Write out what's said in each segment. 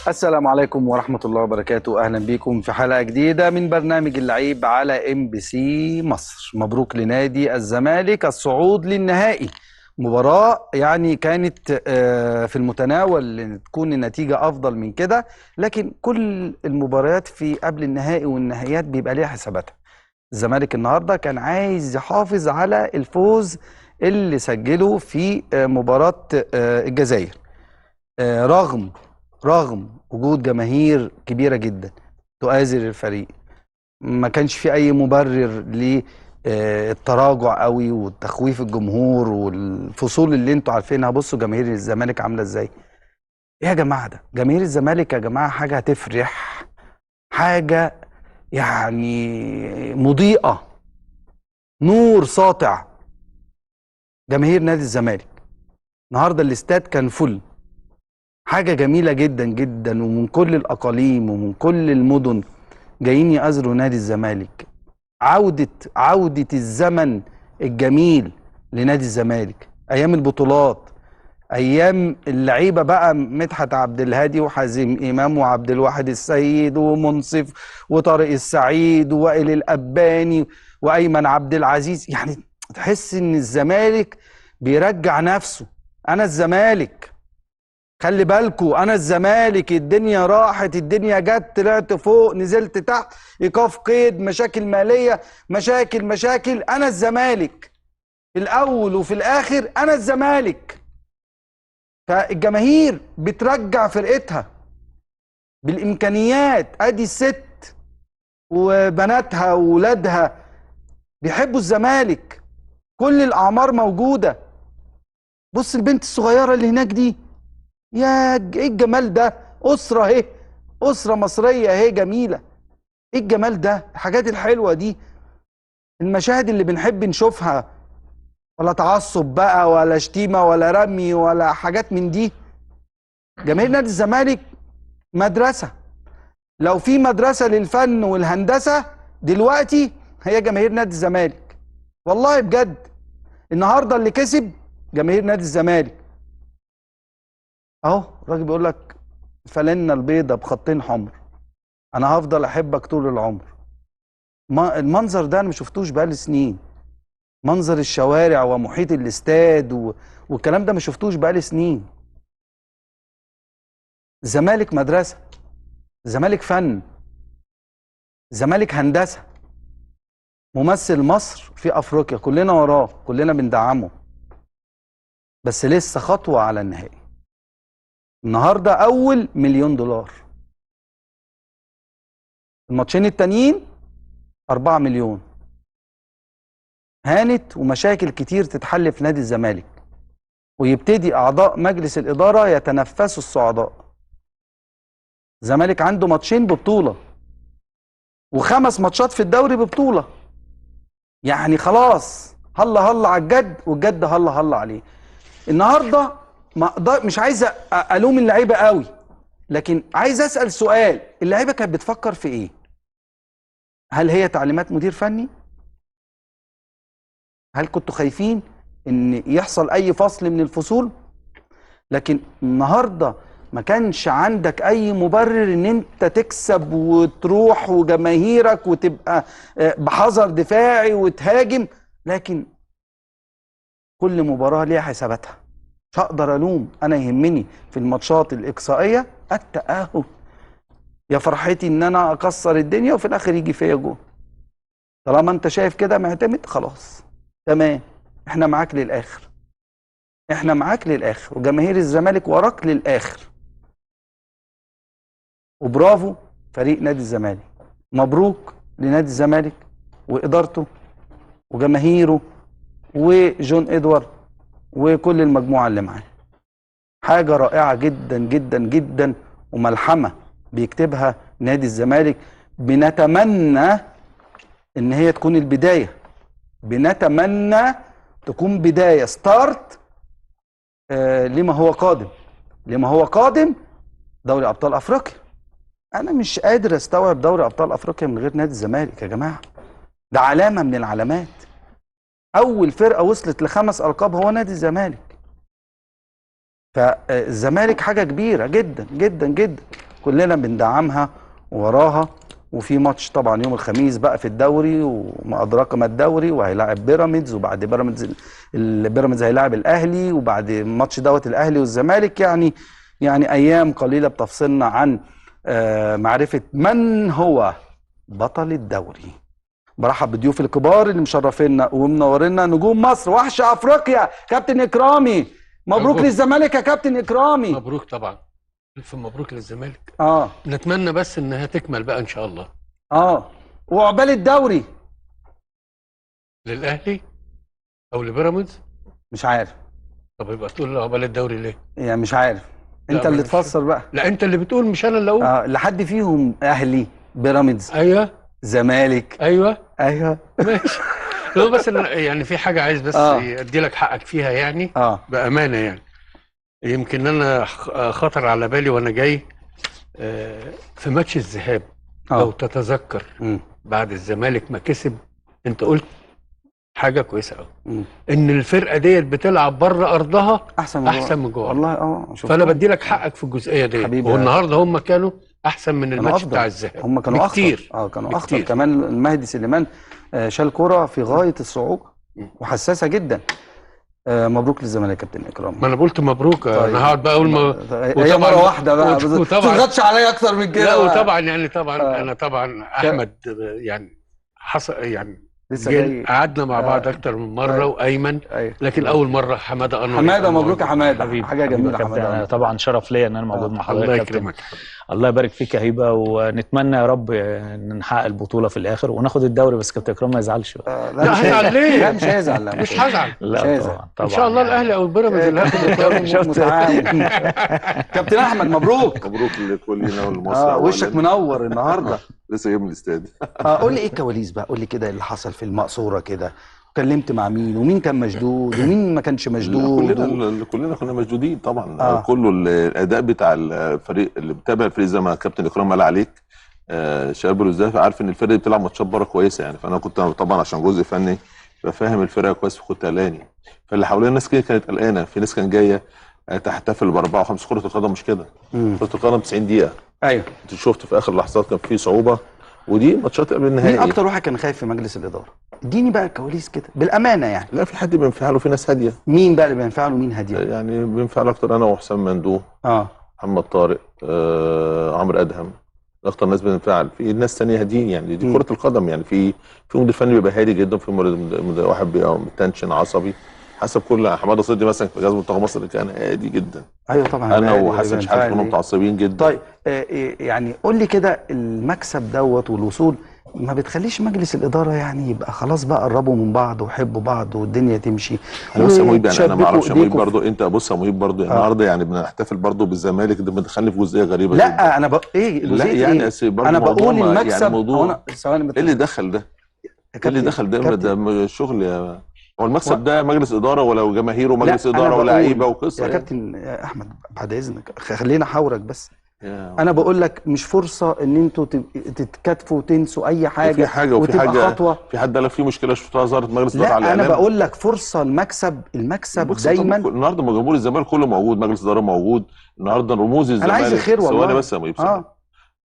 السلام عليكم ورحمة الله وبركاته. أهلا بكم في حلقة جديدة من برنامج اللعيب على MBC مصر. مبروك لنادي الزمالك الصعود للنهائي. مباراة يعني كانت في المتناول إن تكون النتيجة أفضل من كده، لكن كل المباريات في قبل النهائي والنهائيات بيبقى ليها حساباتها. الزمالك النهاردة كان عايز يحافظ على الفوز اللي سجله في مباراة الجزائر، رغم وجود جماهير كبيرة جدا تؤازر الفريق. ما كانش في أي مبرر للتراجع قوي وتخويف الجمهور والفصول اللي انتوا عارفينها. بصوا جماهير الزمالك عاملة ازاي. ايه يا جماعة ده؟ جماهير الزمالك يا جماعة حاجة هتفرح، حاجة يعني مضيئة، نور ساطع. جماهير نادي الزمالك النهارده الاستاد كان فل، حاجة جميلة جدا جدا، ومن كل الأقاليم ومن كل المدن جايين يأزروا نادي الزمالك. عودة الزمن الجميل لنادي الزمالك، أيام البطولات، أيام اللعيبة بقى، مدحت عبد الهادي وحازم إمام وعبد الواحد السيد ومنصف وطارق السعيد ووائل الأباني وأيمن عبد العزيز. يعني تحس إن الزمالك بيرجع نفسه. أنا الزمالك، خلي بالكو، انا الزمالك. الدنيا راحت، الدنيا جت، طلعت فوق، نزلت تحت، ايقاف قيد، مشاكل ماليه، مشاكل. انا الزمالك في الاول وفي الاخر، انا الزمالك. فالجماهير بترجع فرقتها بالامكانيات. ادي الست وبناتها وولادها بيحبوا الزمالك، كل الاعمار موجوده. بص البنت الصغيره اللي هناك دي، يا ايه الجمال ده. اسره اهي، اسره مصريه اهي جميله. ايه الجمال ده، الحاجات الحلوه دي، المشاهد اللي بنحب نشوفها. ولا تعصب بقى ولا شتيمه ولا رمي ولا حاجات من دي. جماهير نادي الزمالك مدرسه. لو في مدرسه للفن والهندسه دلوقتي هي جماهير نادي الزمالك. والله بجد، النهارده اللي كسب جماهير نادي الزمالك. اهو الراجل بيقول لك فلنا البيضه بخطين حمر، انا هفضل احبك طول العمر. المنظر ده انا ما شفتوش بقالي سنين. منظر الشوارع ومحيط الاستاد والكلام ده ما شفتوش بقالي سنين. الزمالك مدرسه، الزمالك فن، الزمالك هندسه، ممثل مصر في افريقيا، كلنا وراه، كلنا بندعمه. بس لسه خطوه على النهائي. النهارده اول $1,000,000، الماتشين التانيين 4 مليون. هانت ومشاكل كتير تتحل في نادي الزمالك، ويبتدي اعضاء مجلس الاداره يتنفسوا الصعداء. الزمالك عنده ماتشين ببطوله و5 ماتشات في الدوري ببطوله. يعني خلاص، هلا هلا على الجد، والجد هلا هلا عليه. النهارده ما أقدر، مش عايز الوم اللعيبه قوي، لكن عايز اسال سؤال. اللعيبه كانت بتفكر في ايه؟ هل هي تعليمات مدير فني؟ هل كنتوا خايفين ان يحصل اي فصل من الفصول؟ لكن النهارده ما كانش عندك اي مبرر ان انت تكسب وتروح وجماهيرك وتبقى بحذر دفاعي وتهاجم. لكن كل مباراة ليها حساباتها. مش هقدر الوم، انا يهمني في الماتشات الاقصائية التأهل. يا فرحتي ان انا اكسر الدنيا وفي الاخر يجي فيا جول. طالما انت شايف كده معتمد، خلاص تمام، احنا معاك للاخر، احنا معاك للاخر، وجماهير الزمالك وراك للاخر. وبرافو فريق نادي الزمالك، مبروك لنادي الزمالك وادارته وجماهيره وجون ادوارد وكل المجموعه اللي معاه. حاجه رائعه جدا جدا جدا، وملحمه بيكتبها نادي الزمالك. بنتمنى ان هي تكون البدايه، بنتمنى تكون بدايه ستارت لما هو قادم، لما هو قادم. دوري ابطال افريقيا، انا مش قادر استوعب دوري ابطال افريقيا من غير نادي الزمالك يا جماعه. ده علامه من العلامات. اول فرقه وصلت ل5 القاب هو نادي الزمالك. فالزمالك حاجه كبيره جدا جدا جدا. كلنا بندعمها وراها. وفي ماتش طبعا يوم الخميس بقى في الدوري، وما ادراك ما الدوري، وهيلاعب بيراميدز، وبعد بيراميدز البيراميدز هيلاعب الاهلي، وبعد الماتش دوت الاهلي والزمالك. يعني ايام قليله بتفصلنا عن معرفه من هو بطل الدوري. برحب بضيوف الكبار اللي مشرفينا ومنورينا، نجوم مصر، وحش افريقيا، كابتن اكرامي. مبروك للزمالك يا كابتن اكرامي. مبروك طبعا، الف مبروك للزمالك. نتمنى بس انها تكمل بقى ان شاء الله. وعقبال الدوري للاهلي او لبيراميدز مش عارف. طب يبقى تقول عقبال الدوري ليه؟ يعني مش عارف، انت اللي تفسر بقى. لا انت اللي بتقول مش انا اللي اقول. لحد فيهم اهلي، بيراميدز، ايوه، زمالك، ايوه ماشي. لو بس يعني في حاجه عايز بس ادي لك حقك فيها يعني. بامانه يعني، يمكن انا خطر على بالي وانا جاي في ماتش الذهاب. لو تتذكر بعد الزمالك ما كسب، انت قلت حاجه كويسه قوي، ان الفرقه ديت بتلعب بره ارضها احسن من جوه. والله فانا بدي لك حقك في الجزئيه ديت. والنهارده هم كانوا احسن من الماتش بتاع الذهاب. هم كانوا كتير كانوا اخطر كمان. المهدي سليمان شال كرة في غايه الصعوبه وحساسه جدا. مبروك للزمالك يا كابتن اكرام. ما انا قلت مبروك. طيب. انا هقعد بقى اقول هي مره واحده بقى، ما تضغطش عليا اكتر من كده. لا وطبعا يعني انا طبعا احمد يعني حصل يعني لسه قعدنا مع بعض اكتر من مره. وايمن. لكن اول مره حماده انور. حماده مبروك يا حماده، حاجه جميله. حماده طبعا شرف ليا ان انا موجود مع حضرتك. الله يكرمك. الله يبارك فيك يا هيبه، ونتمنى يا رب ان نحقق البطوله في الاخر وناخد الدوري. بس كابتن اكرام ما يزعلش بقى. لا هزعل ليه؟ لا مش هيزعل. مش هزعل. لا طبعا ان شاء الله الاهلي او البيراميدز اللي هياخد الدوري. كابتن احمد مبروك. مبروك لكلنا والمصري. وشك منور النهارده. لسه جاي من الاستاد. قول لي ايه الكواليس بقى، قول لي كده اللي حصل في المقصوره كده. اتكلمت مع مين، ومين كان مشدود ومين ما كانش مشدود؟ كلنا كنا مشدودين طبعا. كله الاداء بتاع الفريق اللي بتابع الفريق زي ما كابتن اكرام قال عليك. شباب الوزاف عارف ان الفرقه بتلعب ماتشات بره كويسه يعني. فانا كنت طبعا عشان جزء فني بفهم الفرقه كويس، فكنت قلقان. فاللي حوالين الناس كده كانت قلقانه. في ناس كان جايه تحتفل باربعه وخمس. كره القدم مش كده. كره القدم 90 دقيقه. ايوه انت شفت في اخر لحظات كان في صعوبه، ودي ماتشات قبل النهائي. مين اكتر واحد كان خايف في مجلس الاداره؟ اديني بقى الكواليس كده بالامانه يعني. لا في حد بينفعل وفي ناس هاديه. مين بقى اللي بينفعل ومين هاديه؟ يعني بينفعل اكتر انا وحسام مندوه، محمد طارق، عمرو ادهم. اكتر ناس بتنفعل. في ناس ثانيه هاديين يعني. دي كره القدم يعني. في مدير فني بيبقى هادي جدا، في واحد بيبقى متنشن عصبي حسب كل. حماده صدقي مثلا في جهاز منتخب مصر كان هادي جدا. ايوه طبعا. انا وحسن شحاته كنا متعصبين جدا. طيب يعني قول لي كده، المكسب دوت والوصول ما بتخليش مجلس الاداره يعني يبقى خلاص بقى قربوا من بعض وحبوا بعض والدنيا تمشي؟ بص يا مهيب يعني، انا ما اعرفش يا مهيب برضه. انت بص يا مهيب برضه النهارده يعني بنحتفل برضه بالزمالك. ده مدخلني في جزئيه غريبه لا جدا. انا لا يعني انا بقول المكسب يعني موضوع ايه اللي دخل ده؟ ايه اللي دخل ده شغل هو المكسب ده مجلس اداره ولا جماهير ومجلس اداره ولاعيبه وقصه يا كابتن احمد بعد اذنك خلينا احاورك بس. انا بقول لك مش فرصه ان انتوا تتكاتفوا وتنسوا اي حاجه. في حاجه وفي حاجه خطوه. في حد قال في مشكله شفتها ظهرت مجلس اداره على الاعلام. انا بقول لك فرصه. المكسب دايما. النهارده جمهور الزمالك كله موجود، مجلس اداره موجود النهارده. رموز الزمالك انا عايز الخير والله. ثواني بس يا مهيب.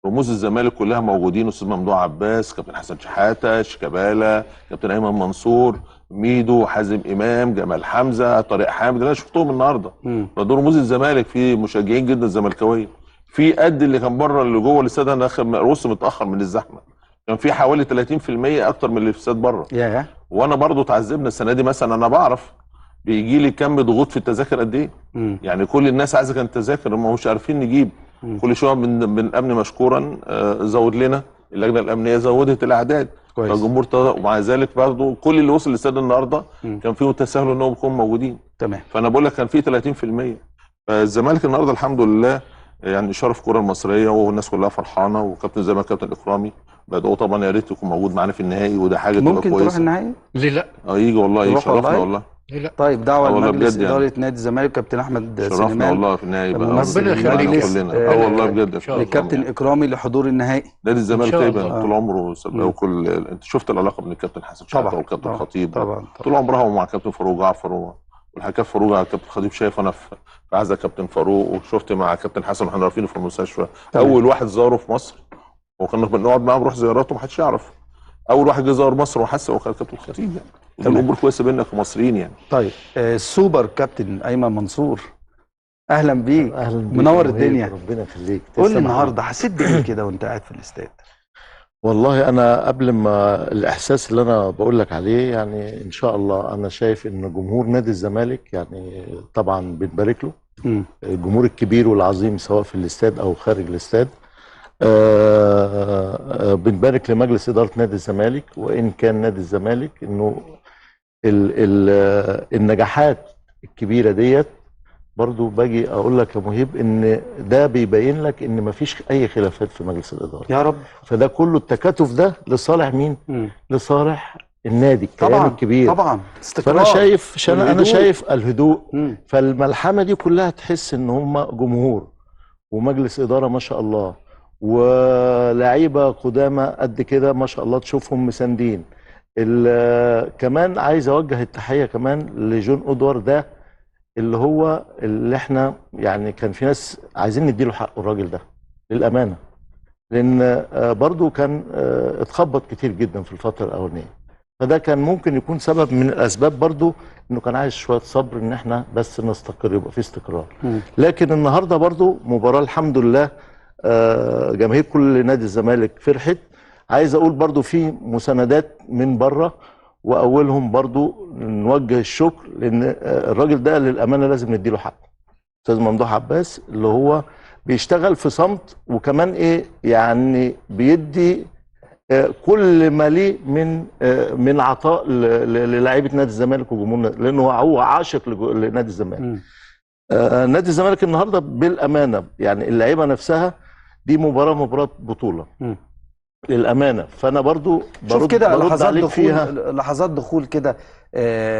رموز الزمالك كلها موجودين. استاذ ممدوح عباس، كابتن حسن شحاته، شيكابالا، كابتن ايمن منصور، ميدو، حازم امام، جمال حمزه، طارق حامد. انا شفتهم النهارده. فدول رموز الزمالك. في مشجعين جدا زملكاويه. في قد اللي كان بره اللي جوه الاستاد. انا رص متاخر من الزحمه. كان في حوالي 30% اكتر من اللي في الاستاد بره. وانا برضو تعذبنا السنه دي مثلا. انا بعرف بيجي لي كم ضغوط في التذاكر قد ايه. يعني كل الناس عايزه كانت تذاكر، ما مش عارفين نجيب. كل شويه من الامن مشكورا زود لنا. اللجنه الامنيه زودت الاعداد. فالجمهور ومع ذلك برضه كل اللي وصل للاستاد النهارده كان فيه تساهل انهم يكونوا موجودين. تمام. فانا بقول لك كان فيه 30%. فالزمالك النهارده الحمد لله يعني شرف الكره المصريه والناس كلها فرحانه. وكابتن زي ما كابتن اكرامي بدأوا طبعا يا ريت يكون موجود معانا في النهائي، وده حاجه تبقى كويسه. ممكن تروح النهائي؟ ليه لا؟ يجي والله يشرفنا والله. لا. طيب دعوه لمجلس اداره نادي الزمالك كابتن احمد سليمان. شرفنا والله في النهائي بقى. ربنا يخليك كلنا. والله بجد الكابتن اكرامي لحضور النهائي. نادي الزمالك تقريبا طول عمره وكل انت شفت العلاقه بين الكابتن حسن شحاته والكابتن خطيب. طبعا طول عمرها مع كابتن فاروق جعفر والحكايه فاروق على كابتن خطيب شايف، انا في عزا كابتن فاروق، وشفت مع كابتن حسن واحنا واقفين في المستشفى. اول واحد زاره في مصر وكنا بنقعد معاه نروح زيارات ومحدش يعرف. اول واحد جه زار مصر وحس هو كان كابتن خطيب يعني. ودي الامور كويسه بيننا كمصريين يعني. طيب السوبر كابتن ايمن منصور، اهلا بيك. اهلا بيك، منور الدنيا. ربنا يخليك. قول لي النهارده حسيت بايه كده وانت قاعد في الاستاد؟ والله انا قبل ما الاحساس اللي انا بقول لك عليه، يعني ان شاء الله انا شايف ان جمهور نادي الزمالك يعني طبعا بنبارك له. الجمهور الكبير والعظيم سواء في الاستاد او خارج الاستاد. بنبارك لمجلس اداره نادي الزمالك، وان كان نادي الزمالك انه النجاحات الكبيره ديت برضو باجي اقول لك يا مهيب ان ده بيبين لك ان مفيش اي خلافات في مجلس الاداره يا رب. فده كله التكاتف ده لصالح مين؟ لصالح النادي الكيان الكبير. طبعا فانا شايف انا شايف الهدوء. فالملحمه دي كلها تحس ان هم جمهور ومجلس اداره ما شاء الله، ولاعيبه قدامى قد كده ما شاء الله تشوفهم مساندين. كمان عايز اوجه التحيه كمان لجون ادوار ده، اللي احنا يعني كان في ناس عايزين نديله حقه الراجل ده للامانه، لان برضو كان اتخبط كتير جدا في الفتره الاولانيه، فده كان ممكن يكون سبب من الاسباب برضو انه كان عايز شويه صبر ان احنا بس نستقر يبقى في استقرار. لكن النهارده برضو مباراه الحمد لله جماهير كل نادي الزمالك فرحت. عايز اقول برضو في مساندات من بره، واولهم برضو نوجه الشكر لان الراجل ده للامانه لازم نديله حقه، استاذ ممدوح عباس، اللي هو بيشتغل في صمت، وكمان ايه يعني بيدي كل ما ليه من عطاء للاعيبه نادي الزمالك وجمهورنا، لانه هو عاشق لنادي الزمالك. نادي الزمالك النهارده بالامانه يعني اللعيبه نفسها دي مباراه بطوله للامانه. فانا برضو شوف كده لحظات دخول فيها. لحظات دخول كده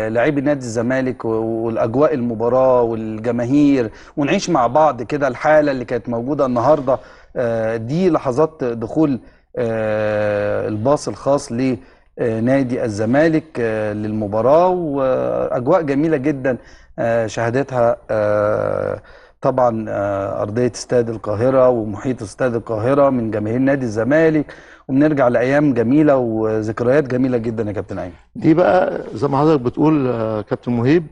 لاعبي نادي الزمالك والاجواء المباراه والجماهير، ونعيش مع بعض كده الحاله اللي كانت موجوده النهارده. دي لحظات دخول الباص الخاص لنادي الزمالك للمباراه، واجواء جميله جدا شهدتها طبعا ارضيه استاد القاهره ومحيط استاد القاهره من جماهير نادي الزمالك، وبنرجع لايام جميله وذكريات جميله جدا يا كابتن ايمن. دي بقى زي ما حضرتك بتقول كابتن مهيب،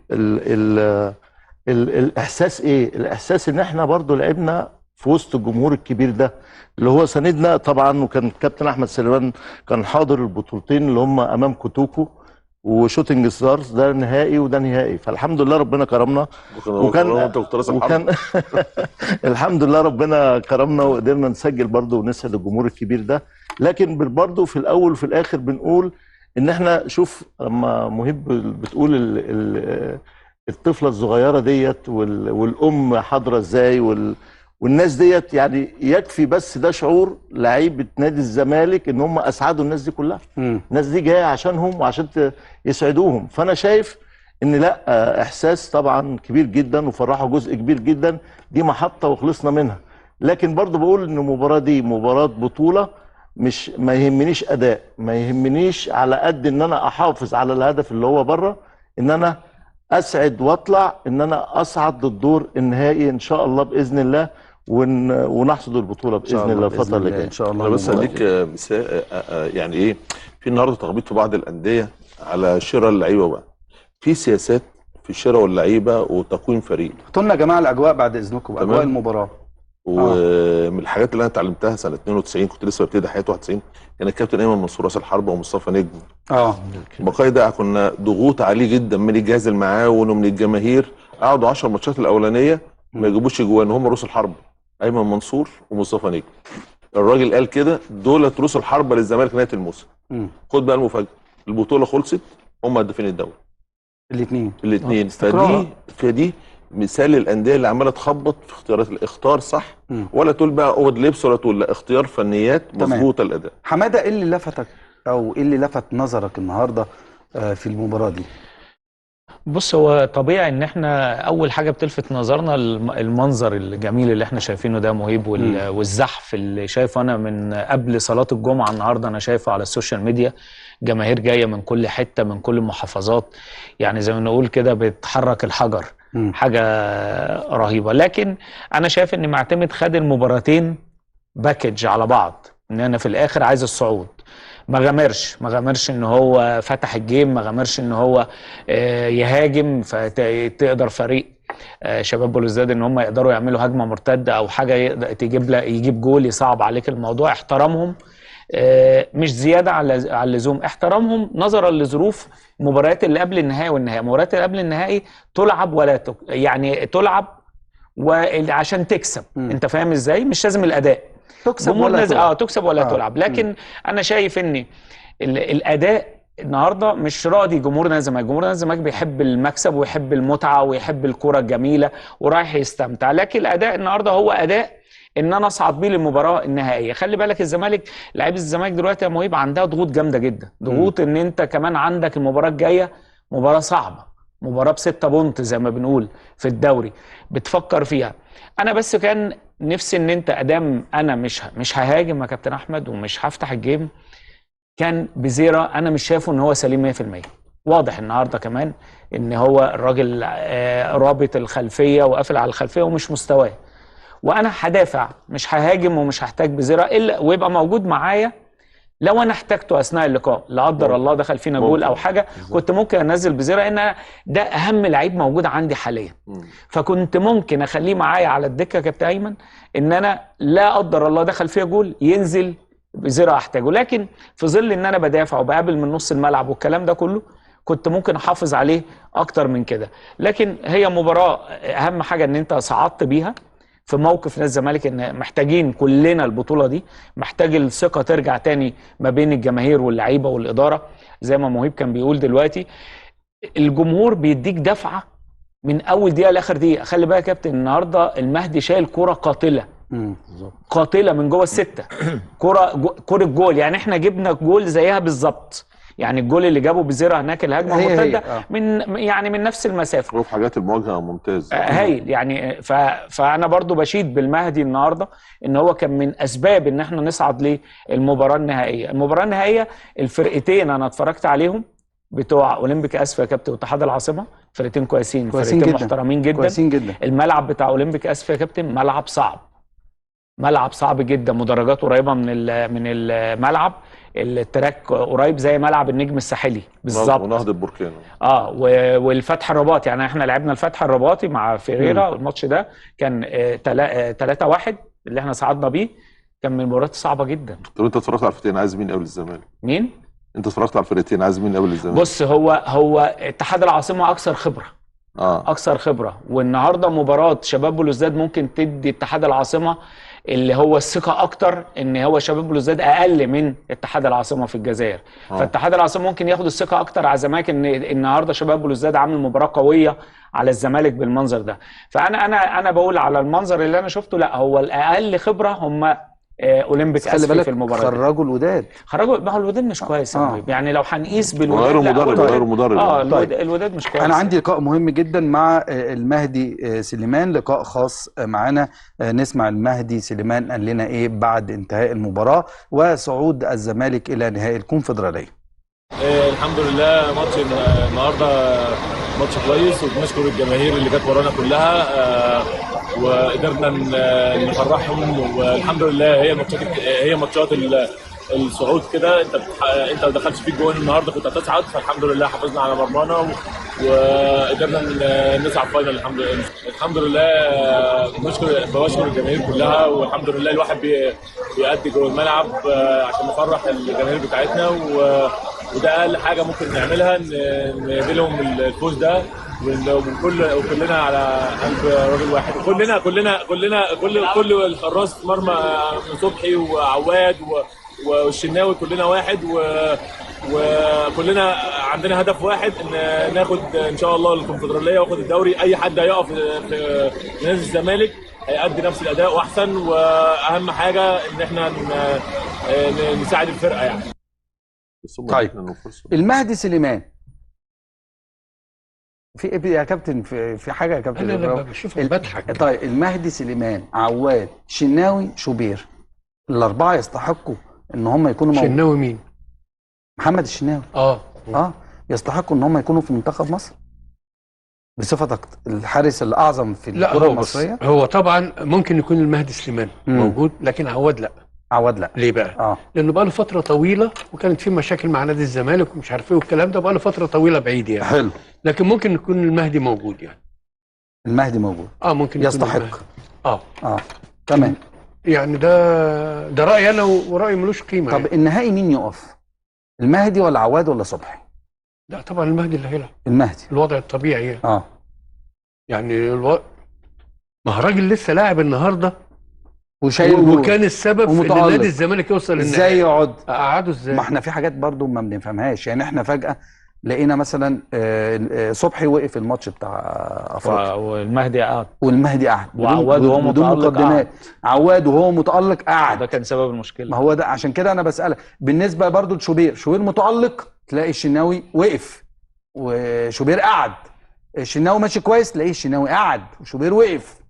الاحساس ايه؟ الاحساس ان احنا برضو لعبنا في وسط الجمهور الكبير ده اللي هو ساندنا طبعا، وكان كابتن احمد سليمان كان حاضر البطولتين اللي هم امام كوتوكو وشوتنج ستارز، ده نهائي وده نهائي، فالحمد لله ربنا كرمنا وكان الحمد لله ربنا كرمنا وقدرنا نسجل برضه ونسعد الجمهور الكبير ده. لكن برضه في الاول وفي الاخر بنقول ان احنا شوف لما مهيب بتقول الطفله الصغيره ديت والام حاضره ازاي والناس ديت، يعني يكفي بس ده شعور لعيبه نادي الزمالك ان هم اسعدوا الناس دي كلها. الناس دي جايه عشانهم وعشان يسعدوهم، فانا شايف ان لا احساس طبعا كبير جدا وفرحوا جزء كبير جدا. دي محطه وخلصنا منها، لكن برضو بقول ان المباراه دي مباراه بطوله، مش ما يهمنيش اداء، ما يهمنيش على قد ان انا احافظ على الهدف اللي هو بره، ان انا اسعد واطلع ان انا اصعد للدور النهائي ان شاء الله باذن الله، ونحصد البطوله باذن الله الفتره اللي جايه ان شاء الله. انا بس اديك مثال يعني ايه، في النهارده تخبيط في بعض الانديه على شراء اللعيبه بقى، في سياسات في شراء اللعيبه وتقويم فريق. حطوا لنا يا جماعه الاجواء بعد اذنكم، اجواء المباراه. ومن الحاجات اللي انا اتعلمتها سنه 92 كنت لسه ببتدي حياتي 91، كان الكابتن ايمن منصور راس الحربه ومصطفى نجم. بقاي ده كنا ضغوط عليه جدا من الجهاز المعاون ومن الجماهير، قعدوا 10 ماتشات الاولانيه ما يجيبوش جوان، هم رؤوس الحرب ايمن منصور ومصطفى نجم. الراجل قال كده دولت رؤوس الحربه للزمالك نهايه الموسم. خد بقى المفاجاه، البطوله خلصت هم هدافين الدوري الاثنين. فدي مثال للانديه اللي عماله تخبط في اختيارات الاختيار صح، ولا تقول بقى اوض لبس، ولا تقول لا، اختيار فنيات مظبوطه الاداء. حماده، ايه اللي لفتك او ايه اللي لفت نظرك النهارده في المباراه دي؟ بص، هو طبيعي ان احنا اول حاجه بتلفت نظرنا المنظر الجميل اللي احنا شايفينه ده مهيب، والزحف اللي شايفه انا من قبل صلاه الجمعه النهارده، انا شايفه على السوشيال ميديا جماهير جايه من كل حته، من كل المحافظات، يعني زي ما نقول كده بتحرك الحجر. حاجه رهيبه. لكن انا شايف ان معتمد خد المباراتين باكج على بعض، ان انا في الاخر عايز الصعود. ما غامرش ان هو فتح الجيم، ما غامرش ان هو يهاجم فتقدر فريق شباب بلوزداد ان هم يقدروا يعملوا هجمه مرتده او حاجه يجيب جول يصعب عليك الموضوع. احترامهم مش زياده على اللزوم، احترامهم نظرا لظروف المباريات اللي قبل النهائي والنهائي. المباريات اللي قبل النهائي تلعب ولا يعني تلعب وعشان تكسب. انت فاهم ازاي؟ مش لازم الاداء تكسب ولا تلعب. تكسب ولا تلعب. لكن انا شايف ان الاداء النهارده مش راضي جمهور نادي الزمالك. جمهور نادي الزمالك بيحب المكسب ويحب المتعه ويحب الكره الجميله ورايح يستمتع. لكن الاداء النهارده هو اداء ان انا اصعد بيه للمباراه النهائيه. خلي بالك الزمالك، لعيبه الزمالك دلوقتي يا مهيب عندها ضغوط جامده جدا، ضغوط ان انت كمان عندك المباراه الجايه مباراه صعبه، مباراه ب6 بونت زي ما بنقول في الدوري بتفكر فيها. انا بس كان نفسي ان انت ادام انا مش ههاجم يا كابتن احمد ومش هفتح الجيم، كان بزيرة انا مش شايفه ان هو سليم 100%. واضح النهارده كمان ان هو الراجل رابط الخلفيه وقافل على الخلفيه ومش مستواه. وانا هدافع، مش ههاجم ومش هحتاج بزيرة الا ويبقى موجود معايا لو انا احتاجته اثناء اللقاء، لا قدر الله دخل فينا جول او حاجه، كنت ممكن انزل بزيرة، ان ده اهم لعيب موجود عندي حاليا. فكنت ممكن اخليه معايا على الدكه كابتن ايمن، ان انا لا قدر الله دخل فيها جول ينزل بزيرة احتاجه. لكن في ظل ان انا بدافع وبقابل من نص الملعب والكلام ده كله، كنت ممكن احافظ عليه اكتر من كده. لكن هي مباراه اهم حاجه ان انت صعدت بيها في موقف نادي الزمالك، ان محتاجين كلنا البطوله دي، محتاج الثقه ترجع تاني ما بين الجماهير واللعيبه والاداره. زي ما مهيب كان بيقول دلوقتي، الجمهور بيديك دفعه من اول دقيقه لاخر دقيقه. خلي بالك يا كابتن، النهارده المهدي شايل كوره قاتله، قاتله من جوه السته، كوره جول. يعني احنا جبنا جول زيها بالظبط، يعني الجول اللي جابه بزيرة هناك الهجمه المرتده من نفس المسافه، وفي حاجات المواجهه ممتاز هايل يعني. فانا برضو بشيد بالمهدي النهارده ان هو كان من اسباب ان احنا نصعد للمباراه النهائيه. المباراه النهائيه الفرقتين انا اتفرجت عليهم بتوع اولمبيك اسف يا كابتن واتحاد العاصمه، فرقتين كويسين فرقتين جداً. محترمين جدا، كويسين جدا. الملعب بتاع اولمبيك اسف يا كابتن ملعب صعب جدا، مدرجات قريبه من الملعب، التراك قريب زي ملعب النجم الساحلي بالظبط، ونهضه بركان والفتح الرباطي. يعني احنا لعبنا الفتح الرباطي مع فيريرا، الماتش ده كان 3-1 اللي احنا صعدنا بيه، كان من المباريات صعبه جدا. طب انت اتفرجت على الفرقتين، عايز مين قبل الزمالك؟ مين؟ انت اتفرجت على الفرقتين، عايز مين قبل الزمالك؟ بص، هو اتحاد العاصمه اكثر خبره، اكثر خبره. والنهارده مباراه شباب بلوزداد ممكن تدي اتحاد العاصمه اللي هو الثقه اكتر، ان هو شباب بلوزداد اقل من اتحاد العاصمه في الجزائر. فاتحاد العاصمه ممكن ياخد الثقه اكتر على الزمالك، ان النهارده شباب بلوزداد عامل مباراه قويه على الزمالك بالمنظر ده. فانا بقول على المنظر اللي انا شفته، لا هو الاقل خبره هم اولمبيك اسفي في المباراه. خرجوا الوداد، ما هو الوداد مش كويس يعني لو هنقيس بالوداد غيروا مدرب طيب. الوداد مش كويس. انا عندي لقاء مهم جدا مع المهدي سليمان، لقاء خاص معانا، نسمع المهدي سليمان قال لنا ايه بعد انتهاء المباراه وصعود الزمالك الى نهائي الكونفدراليه. الحمد لله ماتش النهارده ماتش كويس، وبنشكر الجماهير اللي جت ورانا كلها، وقدرنا نفرحهم. والحمد لله هي ماتشات الصعود كده، انت ما دخلتش فيك جوان النهارده كنت هتصعد، فالحمد لله حافظنا على مرمانا وقدرنا نصعد فاينل. الحمد لله بشكر الجماهير كلها، والحمد لله الواحد بيأدي جوه الملعب عشان نفرح الجماهير بتاعتنا، وده اقل حاجه ممكن نعملها، نديلهم الفوز ده، وكلنا على قلب راجل واحد. كل الحراس مرمى صبحي وعواد والشناوي كلنا واحد، وكلنا عندنا هدف واحد، ان ناخد ان شاء الله الكونفدراليه واخد الدوري. اي حد هيقف في نادي الزمالك هيأدي نفس الاداء واحسن، واهم حاجه ان احنا نساعد الفرقه يعني. طيب المهدي سليمان في ايه يا كابتن؟ في حاجه يا كابتن؟ انا لما بشوفك بضحك. طيب المهدي سليمان، عواد، شناوي، شوبير، الاربعه يستحقوا ان هم يكونوا شناوي مين؟ محمد الشناوي. يستحقوا ان هم يكونوا في منتخب مصر بصفتك الحارس الاعظم في الكره المصريه. هو طبعا ممكن يكون المهدي سليمان موجود، لكن عواد لا. عواد لا. ليه بقى؟ لانه بقى له فتره طويله وكانت في مشاكل مع نادي الزمالك ومش عارف ايه والكلام ده، بقى له فتره طويله بعيد يعني. حلو. لكن ممكن يكون المهدي موجود يعني. المهدي موجود. ممكن يستحق. تمام. يعني ده رايي انا، ورايي ملوش قيمه. طب يعني النهائي مين يقف؟ المهدي ولا عواد ولا صبحي؟ لا طبعا المهدي اللي هيلعب. المهدي الوضع الطبيعي يعني. يعني ما هو راجل لسه لاعب النهارده وكان السبب في ان نادي الزمالك يوصل للنهائي. ازاي يقعد؟ قعدوا ازاي؟ ما احنا في حاجات برضو ما بنفهمهاش. يعني احنا فجأة لقينا مثلا صبحي وقف الماتش بتاع افريقيا والمهدي قعد وعواد وهو متألق عواد وهو متألق قعد. ده كان سبب المشكله. ما هو ده عشان كده انا بسألك. بالنسبه برضو لشوبير متألق، تلاقي الشناوي وقف وشوبير قعد. الشناوي ماشي كويس، تلاقيه الشناوي قعد وشوبير وقف.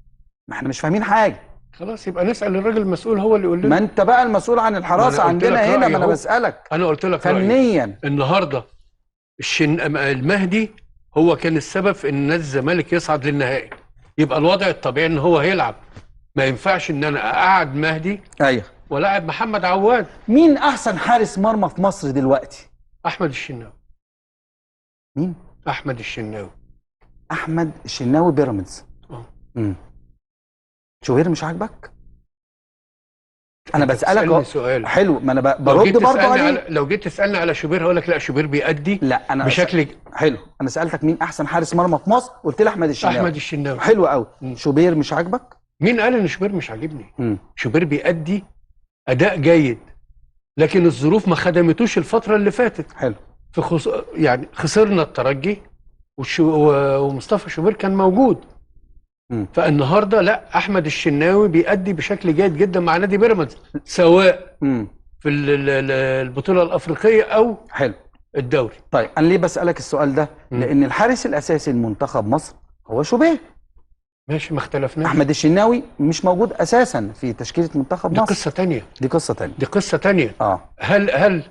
ما احنا مش فاهمين حاجه. خلاص يبقى نسال الراجل المسؤول، هو اللي يقول لنا. ما انت بقى المسؤول عن الحراسه عندنا هنا. ما انا بسالك. انا قلت لك فنيا النهارده المهدي هو كان السبب في ان نادي الزمالك يصعد للنهائي. يبقى الوضع الطبيعي ان هو هيلعب. ما ينفعش ان انا اقعد مهدي ولاعب محمد عواد. مين احسن حارس مرمى في مصر دلوقتي؟ احمد الشناوي. مين؟ احمد الشناوي. احمد الشناوي بيراميدز. شوبير مش عاجبك؟ انا بسالك سؤال. حلو. ما انا برد برضه عليه. لو جيت تسالني على شوبير هقول لك لا، شوبير بيأدي انا بشكل حلو. انا سالتك مين احسن حارس مرمى في مصر، قلت لي احمد الشناوي. احمد الشناوي حلو قوي. شوبير مش عاجبك؟ مين قال ان شوبير مش عاجبني؟ شوبير بيأدي اداء جيد، لكن الظروف ما خدمتوش الفتره اللي فاتت. حلو. يعني خسرنا الترجي ومصطفى شوبير كان موجود. فالنهارده لا، احمد الشناوي بيأدي بشكل جيد جدا مع نادي بيراميدز، سواء في البطوله الافريقيه او الدوري. طيب انا ليه بسألك السؤال ده؟ لان الحارس الاساسي لمنتخب مصر هو شوبير. ماشي، ما اختلفناش. احمد الشناوي مش موجود اساسا في تشكيله منتخب مصر. دي قصه ثانيه. دي قصه ثانيه. هل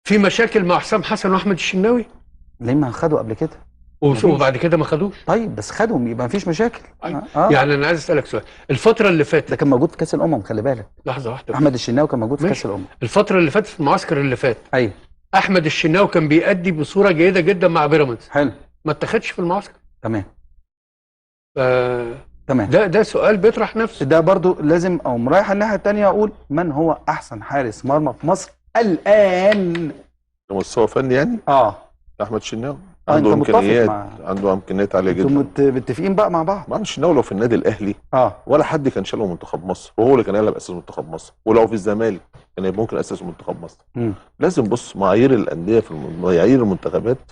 في مشاكل مع حسام حسن واحمد الشناوي؟ ليه ما خدوا قبل كده؟ وبعد كده ما خدوش. طيب بس خدهم، يبقى ما فيش مشاكل. يعني انا عايز اسالك سؤال. الفتره اللي فاتت ده كان موجود في كاس الامم، خلي بالك. لحظه واحده. احمد الشناوي كان موجود في كاس الامم. الفتره اللي فاتت في المعسكر اللي فات. ايوه. احمد الشناوي كان بيأدي بصوره جيده جدا مع بيراميدز. حلو. ما اتخدش في المعسكر. تمام. تمام. ده سؤال بيطرح نفسه. ده برضو لازم اقوم رايح الناحيه الثانيه اقول من هو احسن حارس مرمى في مصر الان؟ كمستوى فني يعني؟ احمد الشناوي. عنده امكانيات عاليه جدا. انتوا متفقين بقى مع بعض؟ ما الشناوي لو في النادي الاهلي ولا حد كان شاله منتخب مصر، وهو اللي كان يلعب اساس منتخب مصر. ولو في الزمالك كان يبقى ممكن اساس منتخب مصر. لازم بص معايير الانديه في معايير المنتخبات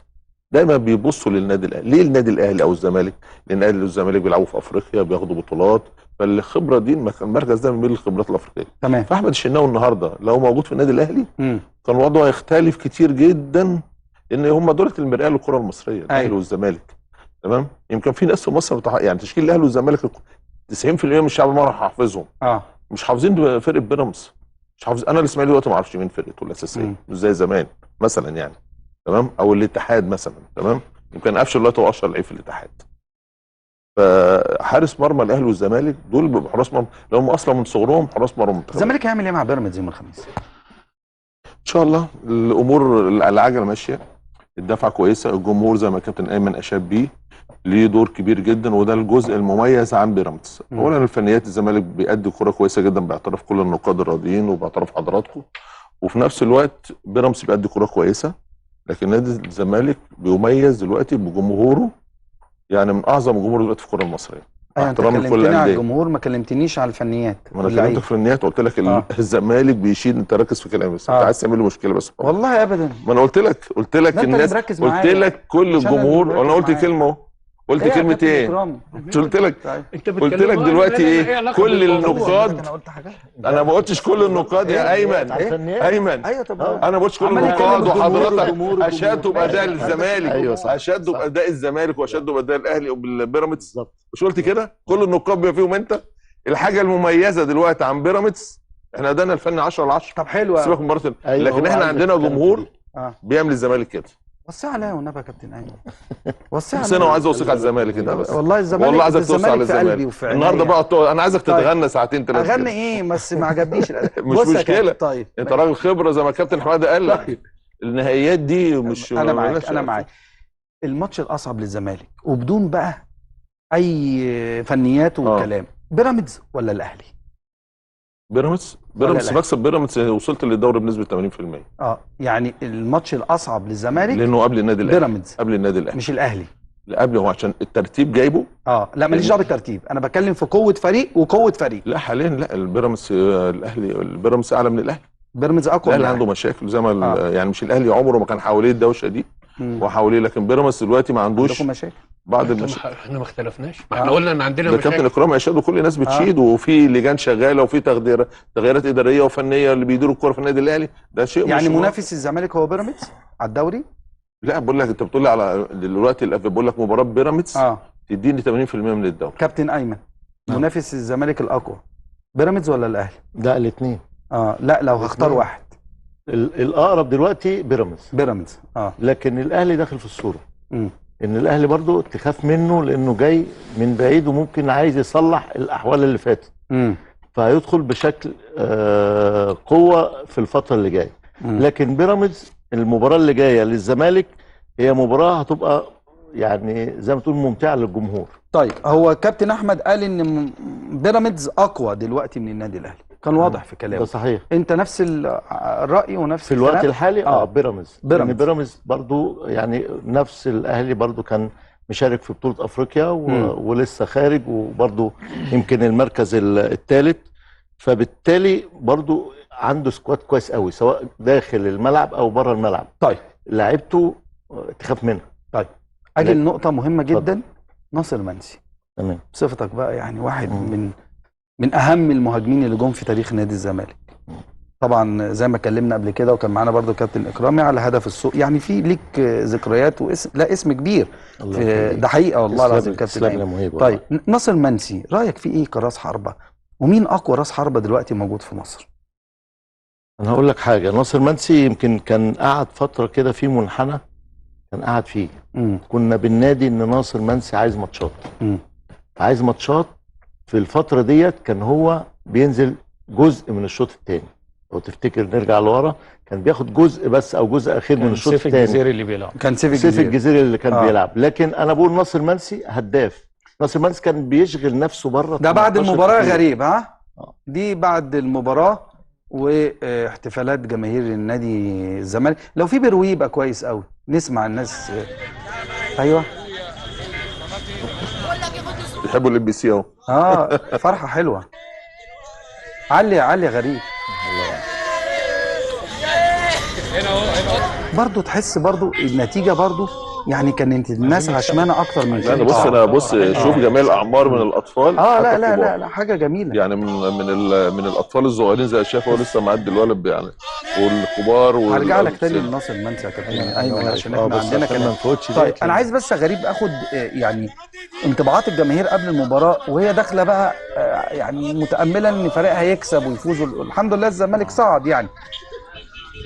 دايما بيبصوا للنادي الاهلي. ليه النادي الاهلي او الزمالك؟ لان الاهلي والزمالك بيلعبوا في افريقيا، بياخدوا بطولات، فالخبره دي المركز ده بيميل للخبرات الافريقيه. تمام. فاحمد الشناوي النهارده لو موجود في النادي الاهلي كان وضعه هيختلف كتير جدا، ان هم دولة المرآة للكره المصريه، الاهلي والزمالك. تمام. يمكن في ناس في مصر يعني تشكيل الاهلي والزمالك 90% من الشعب ما راح حافظهم. مش حافظين فرقه بيراميدز، مش حافظ. انا الاسماعيلي دلوقتي ما اعرفش مين فرقته الاساسيه، مش زي زمان مثلا يعني. تمام. او الاتحاد مثلا. تمام. يمكن قفشه دلوقتي هو اشهر لعيب في الاتحاد. فحارس مرمى الاهلي والزمالك دول بيبقوا حراس مرمى لو هم اصلا من صغرهم حراس مرمى منتخب. الزمالك هيعمل ايه مع بيراميدز يوم الخميس؟ ان شاء الله الامور العجله ماشيه، الدفعه كويسه، الجمهور زي ما كابتن ايمن اشاد بيه ليه دور كبير جدا، وده الجزء المميز عن بيراميدز. اولا الفنيات الزمالك بيأدي كوره كويسه جدا باعتراف كل النقاد الراضيين وباعتراف حضراتكم، وفي نفس الوقت بيراميدز بيأدي كوره كويسه، لكن نادي الزمالك بيميز دلوقتي بجمهوره، يعني من اعظم الجمهور دلوقتي في الكره المصريه. انت كلمتني على الجمهور، ما كلمتنيش على الفنيات. ما انا كلمتك في الفنيات وقلت لك الزمالك بيشيل. انت ركز في كلامي بس. انت عايز تعمل له مشكله بس. والله ابدا. ما انا قلت لك الناس، قلت لك كل الجمهور، وانا قلت كلمه قلت إيه يا كلمه كابتن ايه؟ إكرام؟ مش قلت لك انت قلت لك دلوقتي ايه؟ كل النقاد انا قلت حاجه؟ انا ما قلتش كل النقاد يا ايمن. ايمن ايوه طب انا ما قلتش كل عمال النقاد، يتكلم وحضرتك الجمهور اشدوا باداء الزمالك، ايوه صح اشدوا صح. باداء الزمالك واشدوا باداء الاهلي وبالبيراميدز. بالظبط. مش قلت كده؟ كل النقاد بما فيهم انت. الحاجه المميزه دلوقتي عن بيراميدز احنا ادانا الفني 10 على 10. طب حلو سيبك من مره، أيوة، لكن هو احنا عايزك عندنا تتكلم في جمهور دي. بيعمل الزمالك كده. وسع عليا والنبي يا كابتن ايمن، وسع بس انا وعايز اوصيك على الزمالك انت بس. والله الزمالك، والله عايزك توصل على الزمالك في قلبي الزمالك وفي عينيا. النهارده بقى انا عايزك طيب. تتغنى ساعتين ثلاثه. اغني ايه بس ما عجبنيش الأداء. مش بص يا مشكله. كابتن، طيب انت راجل خبره زي ما كابتن حماده قال لك. النهائيات دي مش انا معاك، مالهاش انا علاقة. معاك. الماتش الاصعب للزمالك وبدون بقى اي فنيات وكلام، بيراميدز ولا الاهلي؟ بيراميدز الأهلي. بكسب بيراميدز، وصلت للدوري بنسبه 80%. يعني الماتش الاصعب للزمالك لانه قبل النادي الاهلي. بيراميدز قبل النادي الاهلي مش الاهلي. لا قبل، هو عشان الترتيب جايبه. لا ماليش دعوه بالترتيب، انا بتكلم في قوه فريق وقوه فريق. لا حاليا لا، البيراميدز الاهلي، البيراميدز اعلى من الاهلي. بيراميدز اقوى. الاهلي عنده مشاكل زي ما يعني مش الاهلي عمره ما كان حواليه الدوشه دي وحواليه، لكن بيراميدز دلوقتي ما عندوش مشاكل. بعض المشاكل. احنا ما اختلفناش، ما احنا قلنا ان عندنا ده مشاكل. كابتن اكرام يشهد وكل الناس بتشيد وفي لجان شغاله وفي تغييرات اداريه وفنيه اللي بيديروا الكوره في النادي الاهلي. ده شيء يعني مش منافس الزمالك هو بيراميدز على الدوري؟ لا بقول لك، انت بتقول لي على دلوقتي بقول لك مباراه بيراميدز تديني 80% من الدوري. كابتن ايمن، منافس الزمالك الاقوى بيراميدز ولا الاهلي؟ لا الاثنين. لا لو هختار واحد الاقرب دلوقتي بيراميدز. لكن الاهلي داخل في الصوره. ان الاهلي برضو تخاف منه لانه جاي من بعيد وممكن عايز يصلح الاحوال اللي فاتت. فهيدخل بشكل قوه في الفتره اللي جايه. لكن بيراميدز المباراه اللي جايه للزمالك هي مباراه هتبقى يعني زي ما تقول ممتعه للجمهور. طيب هو كابتن احمد قال ان بيراميدز اقوى دلوقتي من النادي الاهلي، كان واضح في كلامه. ده صحيح. انت نفس الراي ونفس في الوقت الحالي بيراميدز. يعني بيراميدز برضو يعني نفس الاهلي برضو كان مشارك في بطوله افريقيا ولسه خارج، وبرضو يمكن المركز الثالث، فبالتالي برضو عنده سكواد كويس قوي سواء داخل الملعب او بره الملعب. طيب لعيبته تخاف منها. طيب اجي لنقطه مهمه جدا. فضل. ناصر منسي، تمام، بصفتك بقى يعني واحد من اهم المهاجمين اللي جم في تاريخ نادي الزمالك. طبعا زي ما اتكلمنا قبل كده وكان معانا برضو كابتن اكرامي على هدف السوق، يعني في ليك ذكريات واسم، لا اسم كبير. ده حقيقه والله العظيم كابتن. طيب ناصر منسي رايك فيه ايه كراس حربه؟ ومين اقوى راس حربه دلوقتي موجود في مصر؟ انا هقول لك حاجه، ناصر منسي يمكن كان قعد فتره كده في منحنى كان قاعد فيه. كنا بالنادي ان ناصر منسي عايز ماتشات. عايز ماتشات. في الفتره ديت كان هو بينزل جزء من الشوط الثاني، لو تفتكر نرجع لورا كان بياخد جزء بس او جزء اخير من الشوط الثاني. سيف الجزيري اللي بيلعب، كان سيف الجزيري اللي كان بيلعب. لكن انا بقول ناصر منسي هداف. ناصر منسي كان بيشغل نفسه بره. ده بعد المباراه غريب دي بعد المباراه واحتفالات جماهير النادي الزمالك. لو في بروي يبقى كويس قوي نسمع الناس. ايوه بيحبوا الام بي سي اهو. فرحه حلوه. علي غريب برضو، تحس برضو النتيجه برضو يعني كانت الناس عشمانه اكتر من كده. انا شوف جميع الاعمار من الاطفال. لا حاجه جميله يعني من الاطفال الصغيرين زي شايف هو لسه معدي الولد يعني، والكبار. هرجع لك تاني لناصر منسي يا كابتن ايمن عشان احنا عندنا كلام. طيب انا عايز بس غريب اخد يعني انطباعات الجماهير قبل المباراه وهي داخله بقى يعني متامله ان فريقها يكسب ويفوز. الحمد لله الزمالك صعد يعني.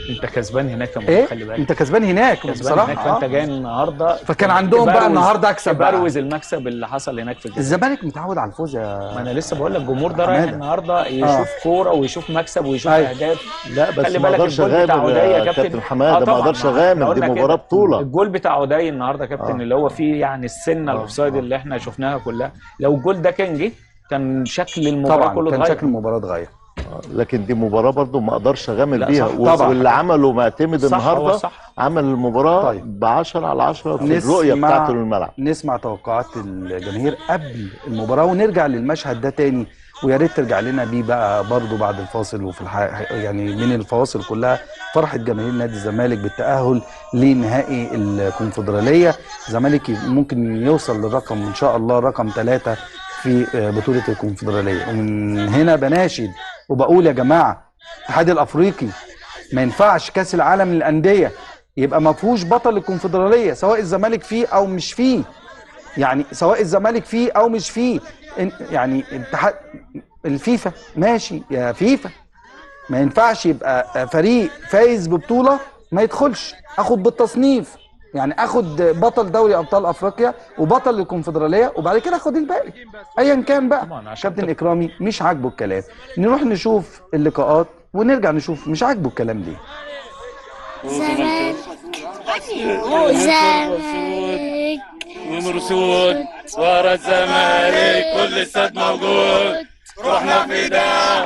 انت كسبان هناك يا خلي بالك. انت كسبان هناك بصراحه. فانت جاي النهارده فكان عندهم بقى النهارده اكسب بقى. بروز المكسب اللي حصل هناك في الجزيره. الزمالك متعود على الفوز يا ما انا لسه بقول لك الجمهور ده رايح النهارده يشوف كوره ويشوف مكسب ويشوف اهداف. لا بس ما اقدرش اغامر يا كابتن حماده. ما اقدرش اغامر، دي مباراه بطوله. الجول بتاع عدي النهارده كابتن اللي هو فيه يعني السنه الاوفسايد اللي احنا شفناها كلها، لو الجول ده كان جه كان شكل المباراه كله اتغير. كان شكل المباراه اتغير. لكن دي مباراه برضو ما اقدرش اغامر بيها، طبعا. واللي عمله معتمد النهارده عمل المباراه طيب. ب10/10 في الرؤيه بتاعته للملعب. نسمع توقعات الجماهير قبل المباراه ونرجع للمشهد ده تاني، ويا ريت ترجع لنا بيه بقى برضو بعد الفاصل، وفي يعني من الفواصل كلها فرحه جماهير نادي الزمالك بالتاهل لنهائي الكونفدراليه. الزمالك ممكن يوصل للرقم ان شاء الله رقم 3 في بطوله الكونفدراليه. ومن هنا بناشد وبقول يا جماعه الاتحاد الافريقي ما ينفعش كاس العالم للانديه يبقى ما فيهوش بطل الكونفدراليه، سواء الزمالك فيه او مش فيه. يعني سواء الزمالك فيه او مش فيه، يعني اتحاد الفيفا ماشي يا فيفا، ما ينفعش يبقى فريق فايز ببطوله ما يدخلش. اخد بالتصنيف، يعني اخد بطل دوري ابطال افريقيا وبطل الكونفدراليه وبعد كده اخد الباقي ايا كان بقى. كابتن اكرامي مش عاجبه الكلام، نروح نشوف اللقاءات ونرجع نشوف مش عاجبه الكلام ليه. زمالك وزمالك ومرسود ورا الزمالك كل استاد موجود، روحنا في ده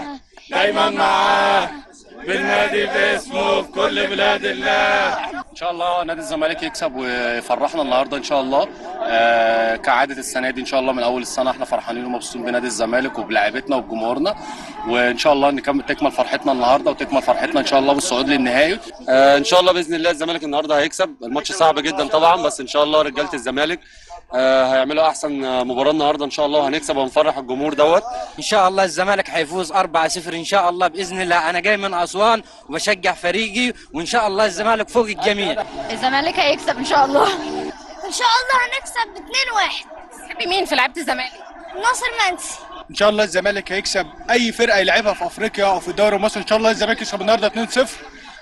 دايما معاه بالنادي باسمه في كل بلاد الله. ان شاء الله نادي الزمالك يكسب ويفرحنا النهارده ان شاء الله. كعاده السنه دي ان شاء الله من اول السنه احنا فرحانين ومبسوطين بنادي الزمالك وبلاعيبتنا وبجمهورنا، وان شاء الله تكمل فرحتنا النهارده وتكمل فرحتنا ان شاء الله بالصعود للنهائي. ان شاء الله باذن الله الزمالك النهارده هيكسب. الماتش صعب جدا طبعا، بس ان شاء الله رجاله الزمالك هيعملوا احسن مباراه النهارده ان شاء الله، وهنكسب ونفرح الجمهور دوت. ان شاء الله الزمالك هيفوز 4-0 ان شاء الله باذن الله. انا جاي من اسوان وبشجع فريقي، وان شاء الله الزمالك فوق الجميع. الزمالك هيكسب ان شاء الله. ان شاء الله هنكسب 2-1. تحبي مين في لعيبه الزمالك؟ ناصر منسي. ان شاء الله الزمالك هيكسب اي فرقه يلعبها في افريقيا او في الدوري المصري. ان شاء الله الزمالك يكسب النهارده 2-0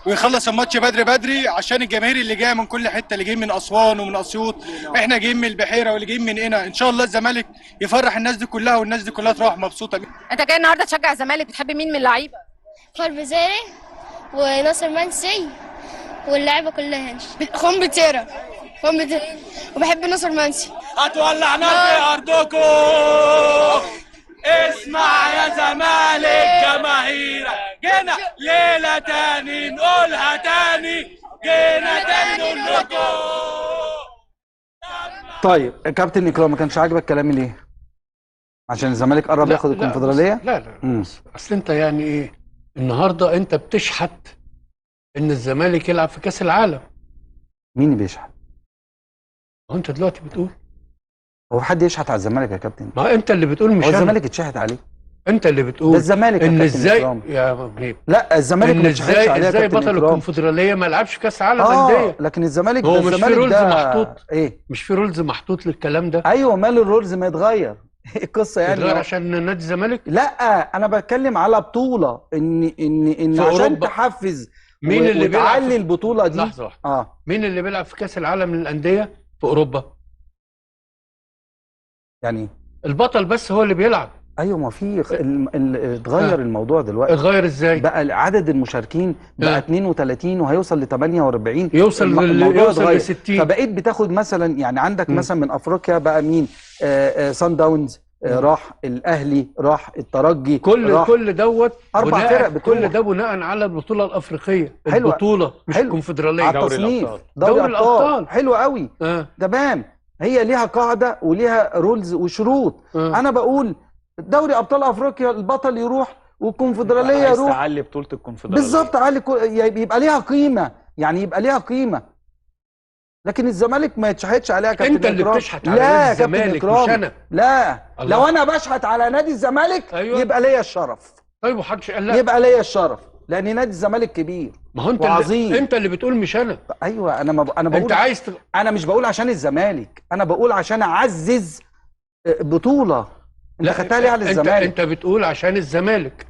ويخلص الماتش بدري عشان الجماهير اللي جايه من كل حته، اللي جايين من اسوان ومن اسيوط، احنا جايين من البحيره واللي جايين من هنا. ان شاء الله الزمالك يفرح الناس دي كلها والناس دي كلها تروح مبسوطه. انت جاي النهارده تشجع الزمالك، بتحبي مين من اللعيبه؟ فربزاري وناصر منسي واللعيبه كلها. خنبتيرة وبحب ناصر منسي. هتولع نار في ارضكم، اسمع يا زمالك جماهيرك، جينا ليله تاني نقولها تاني، جينا تاني نقول لكم. طيب كابتن اكرام ما كانش عاجبك كلامي ليه؟ عشان الزمالك قرب ياخد الكونفدراليه؟ لا اصل انت يعني ايه النهارده انت بتشحت ان الزمالك يلعب في كاس العالم. مين اللي بيشحت؟ هو انت دلوقتي بتقول هو حد يشحت على الزمالك يا كابتن؟ ما انت اللي بتقول مش هو الزمالك اتشحت عليه. انت اللي بتقول ده الزمالك ان يا ازاي إكرام. يا مجيب. لا الزمالك ما اتشحتش عليه يا ازاي كابتن بطل إكرام. الكونفدراليه ما لعبش كاس عالم انديه. لكن الزمالك هو ده مش الزمالك في رولز ده محطوط ايه؟ مش في رولز محطوط للكلام ده. ايوه مال الرولز ما يتغير. ايه القصه يعني؟ يتغير عشان نادي الزمالك؟ لا انا بتكلم على بطوله ان عشان أوروبا. تحفز مين اللي بيلعب وتعلي البطوله دي؟ لحظه واحده. مين اللي بيلعب في كاس العالم للانديه في اوروبا؟ يعني البطل بس هو اللي بيلعب. ايوه ما في اتغير الموضوع دلوقتي. اتغير ازاي؟ بقى عدد المشاركين بقى 32 وهيوصل ل 48. يوصل ل 60. فبقيت بتاخد مثلا يعني عندك مثلا من افريقيا بقى مين؟ سان داونز راح، الاهلي راح، الترجي راح. كل دوت 4 فرق بتروح. كل ده بناء على البطوله الافريقيه. حلوة. البطوله مش الكونفدراليه. على التصنيف دوري الابطال. حلو قوي. تمام. هي ليها قاعده وليها رولز وشروط. انا بقول دوري ابطال افريقيا البطل يروح والكونفدراليه يروح. عايز تعلي بطوله الكونفدراليه بالظبط، يبقى ليها قيمه، يعني يبقى ليها قيمه. لكن الزمالك ما يتشحتش عليها يا كابتن انت اللي إكرام. بتشحت على نادي الزمالك مش انا. لا الله. لو انا بشحت على نادي الزمالك أيوة. يبقى ليا الشرف. طيب وحدش قال لا؟ يبقى ليا الشرف لان نادي الزمالك كبير. ما هو انت وعظيم. انت اللي بتقول مش انا. ايوه انا بقول انت عايز انا مش بقول عشان الزمالك، انا بقول عشان اعزز بطوله انت خدتها ليه على الزمالك. انت بتقول عشان الزمالك.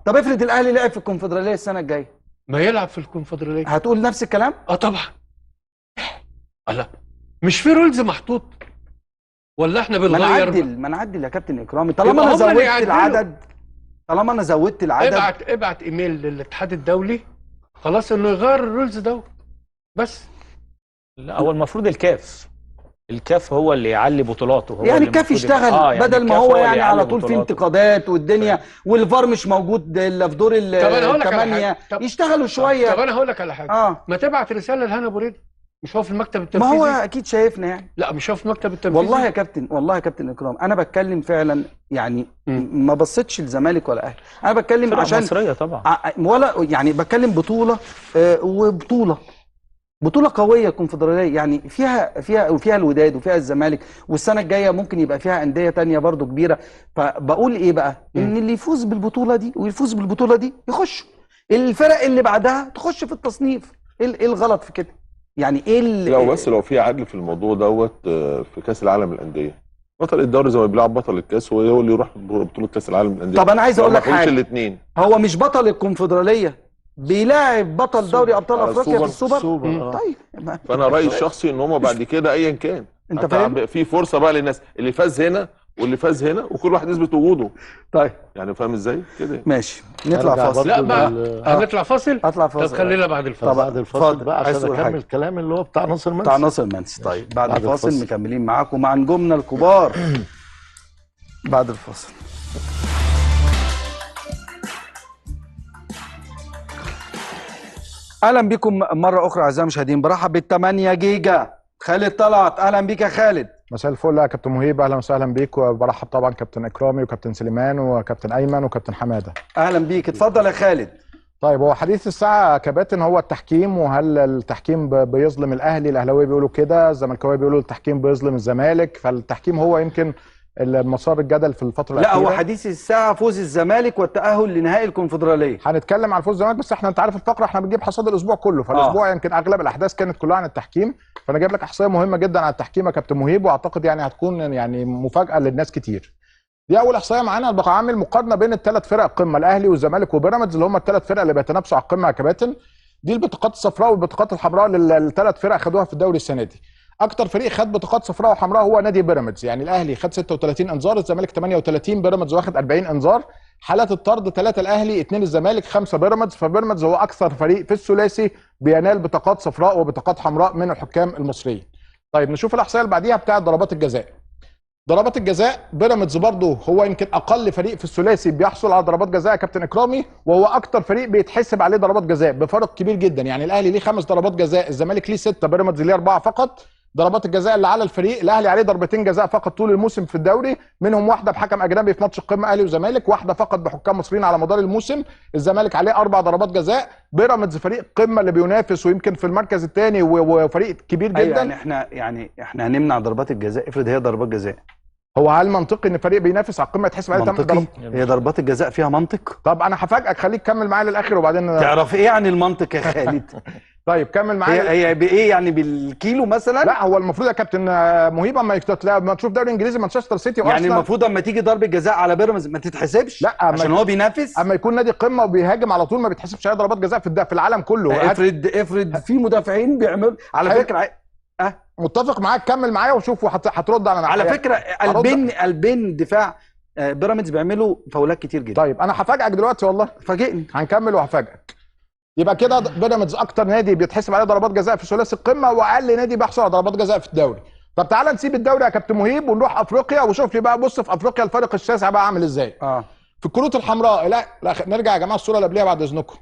طب افرض الاهلي لعب في الكونفدراليه السنه الجايه، ما يلعب في الكونفدراليه. هتقول نفس الكلام؟ طبعا. لا مش في رولز محطوط ولا احنا بنغير؟ ما نعدل يا كابتن اكرامي. طالما انا زودت العدد ابعت ايميل للاتحاد الدولي خلاص انه يغير الرولز دوت بس. لا هو المفروض الكاف الكاف هو اللي يعلي بطولاته، هو يعني اللي الكاف المفروض يشتغل يعني بدل ما الكاف هو اللي يعني يعلي على طول في بطولاته. انتقادات والدنيا والفار مش موجود الا في دور الثمانيه، يشتغلوا شويه. طب انا هقول لك على حاجه، ما تبعت رساله لهنا ابو ريده، مش هو في المكتب التنفيذي؟ ما هو اكيد شايفنا يعني. لا مش هو في المكتب التنفيذي. والله يا كابتن، والله يا كابتن اكرام، انا بتكلم فعلا يعني ما بصيتش للزمالك ولا اهلي، انا بتكلم عشان مصريه طبعا، ولا يعني بتكلم بطوله وبطوله قويه الكونفدراليه، يعني فيها الوداد وفيها الزمالك، والسنه الجايه ممكن يبقى فيها انديه تانية برضو كبيره. فبقول ايه بقى؟ ان اللي يفوز بالبطوله دي ويفوز بالبطوله دي يخش، الفرق اللي بعدها تخش في التصنيف. ايه الغلط في كده؟ يعني ايه لو في عدل في الموضوع دوت في كاس العالم للانديه، بطل الدوري زي ما بيلعب بطل الكاس هو اللي يروح بطوله كاس العالم للانديه. طب انا عايز اقول لك حاجه، الاثنين هو مش بطل الكونفدراليه بيلاعب بطل دوري ابطال افريقيا في السوبر. طيب فانا رايي الشخصي ان هم بعد كده ايا كان انت فاهم، في فرصه بقى للناس اللي فاز هنا واللي فاز هنا، وكل واحد يثبت وجوده. طيب يعني فاهم ازاي كده؟ ماشي، نطلع فاصل. لا بقى هنطلع فاصل. اطلع فاصل. طب خلينا بعد الفاصل. بعد الفاصل بقى عشان اكمل الكلام اللي هو بتاع ناصر منسي. طيب بعد الفاصل مكملين معاكم مع نجومنا الكبار. بعد الفاصل. اهلا بكم مره اخرى اعزائي المشاهدين، برحب بال8 جيجا خالد طلعت. اهلا بيك يا خالد. مساء الفل يا كابتن مهيب، اهلا وسهلا بيك، وبرحب طبعا كابتن اكرامي وكابتن سليمان وكابتن ايمن وكابتن حماده. اهلا بيك، اتفضل يا خالد. طيب هو حديث الساعه يا كباتن هو التحكيم، وهل التحكيم بيظلم الاهلي؟ الاهلاويه بيقولوا كده، الزملكاويه بيقولوا التحكيم بيظلم الزمالك، فالتحكيم هو يمكن مسار الجدل في الفتره الاخيره. لا هو حديث الساعه فوز الزمالك والتاهل لنهائي الكونفدراليه. هنتكلم عن فوز الزمالك، بس احنا انت عارف الفقره احنا بنجيب حصاد الاسبوع كله، فالاسبوع يمكن اغلب الاحداث كانت كلها عن التحكيم، فانا جايب لك احصائيه مهمه جدا عن التحكيم يا كابتن مهيب، واعتقد يعني هتكون يعني مفاجاه للناس كتير. دي اول احصائيه معانا، بقى عامل مقارنه بين الثلاث فرق القمه، الاهلي والزمالك وبيراميدز، اللي هم الثلاث فرق اللي بيتنافسوا على القمه يا كباتن. دي البطاقات الصفراء والبطاقات الحمراء للثلاث فرق خدوها في الدوري السنه دي. اكتر فريق خد بطاقات صفراء وحمراء هو نادي بيراميدز، يعني الاهلي خد 36 انذار، الزمالك 38، بيراميدز واخد 40 انذار. حالات الطرد 3 الاهلي، 2 الزمالك، 5 بيراميدز، فبيراميدز هو اكثر فريق في الثلاثي بينال بطاقات صفراء وبطاقات حمراء من الحكام المصريين. طيب نشوف الاحصائيه اللي بعديها بتاعه ضربات الجزاء. ضربات الجزاء بيراميدز برضه هو يمكن اقل فريق في الثلاثي بيحصل على ضربات جزاء يا كابتن اكرامي، وهو اكتر فريق بيتحسب عليه ضربات جزاء بفرق كبير جدا، يعني الاهلي ليه 5 ضربات جزاء، الزمالك ليه 6، بيراميدز ليه 4 فقط. ضربات الجزاء اللي على الفريق، الاهلي عليه ضربتين جزاء فقط طول الموسم في الدوري، منهم واحده بحكم اجنبي في ماتش القمه اهلي وزمالك، واحده فقط بحكام مصريين على مدار الموسم. الزمالك عليه 4 ضربات جزاء. بيراميدز فريق قمه اللي بينافس ويمكن في المركز الثاني وفريق كبير جدا. أيوة يعني احنا هنمنع ضربات الجزاء، افرض هي ضربات جزاء. هو هل منطقي ان فريق بينافس على القمه يتحسب عليه منطقي؟ هي ضربات الجزاء فيها منطق؟ طب انا هفاجئك، خليك كمل معايا للاخر وبعدين تعرف ايه يعني المنطق يا خالد؟ طيب كمل معايا. هي بايه يعني، بالكيلو مثلا؟ لا هو المفروض يا كابتن مهيب اما تشوف دوري انجليزي مانشستر سيتي يعني وارسنال، المفروض اما تيجي ضربه جزاء على بيراميدز ما تتحسبش؟ لا عشان هو بينافس. اما يكون نادي قمه وبيهاجم على طول ما بيتحسبش عليه ضربات جزاء في العالم كله. افرض في مدافعين بيعملوا على فكره. متفق معاك، كمل معايا وشوف هترد على فكره قلبين دفاع بيراميدز بيعملوا فاولات كتير جدا. طيب انا هفاجئك دلوقتي والله، فاجئني. هنكمل وهفاجئك. يبقى كده بيراميدز اكتر نادي بيتحسب عليه ضربات جزاء في ثلاثي القمه، واقل نادي بيحصل على ضربات جزاء في الدوري. طب تعالى نسيب الدوري يا كابتن مهيب ونروح افريقيا، وشوف لي بقى، بص في افريقيا الفارق الشاسع بقى عامل ازاي. في الكروت الحمراء، لا نرجع يا جماعه الصوره اللي قبلها بعد اذنكم.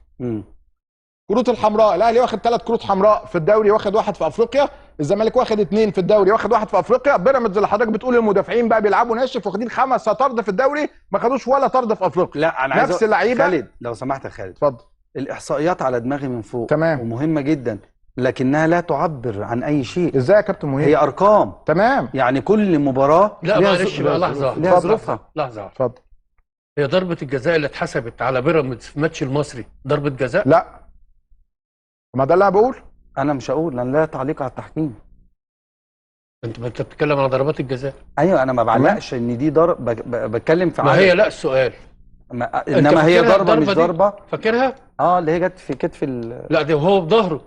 الكروت الحمراء، الاهلي واخد 3 كروت حمراء في الدوري، واخد 1 في افريقيا، الزمالك واخد 2 في الدوري، واخد 1 في افريقيا، بيراميدز اللي حضرتك بتقول المدافعين بقى بيلعبوا ناشف واخدين 5 طرد في الدوري، ما خدوش ولا طرد في افريقيا. لا انا نفس اللعيبه. خالد لو سمحت يا خالد، اتفضل. الاحصائيات على دماغي من فوق تمام ومهمه جدا، لكنها لا تعبر عن اي شيء. ازاي يا كابتن مهيب؟ هي ارقام. تمام. يعني كل مباراه لا معلش بقى لحظه ليها ظروفها. لحظه اتفضل. هي ضربه الجزاء اللي اتحسبت على بيراميدز في ماتش المصري ضربه جزاء؟ لا ما ده اللي انا بقول. انا مش هقول، لان لا تعليق على التحكيم. انت بتتكلم على ضربات الجزاء. ايوه انا ما بعلقش ان دي ضرب، بتكلم في ما هي لا السؤال انما هي ضربه مش ضربه. فاكرها؟ اللي هي جت في كتف لا ده هو بظهره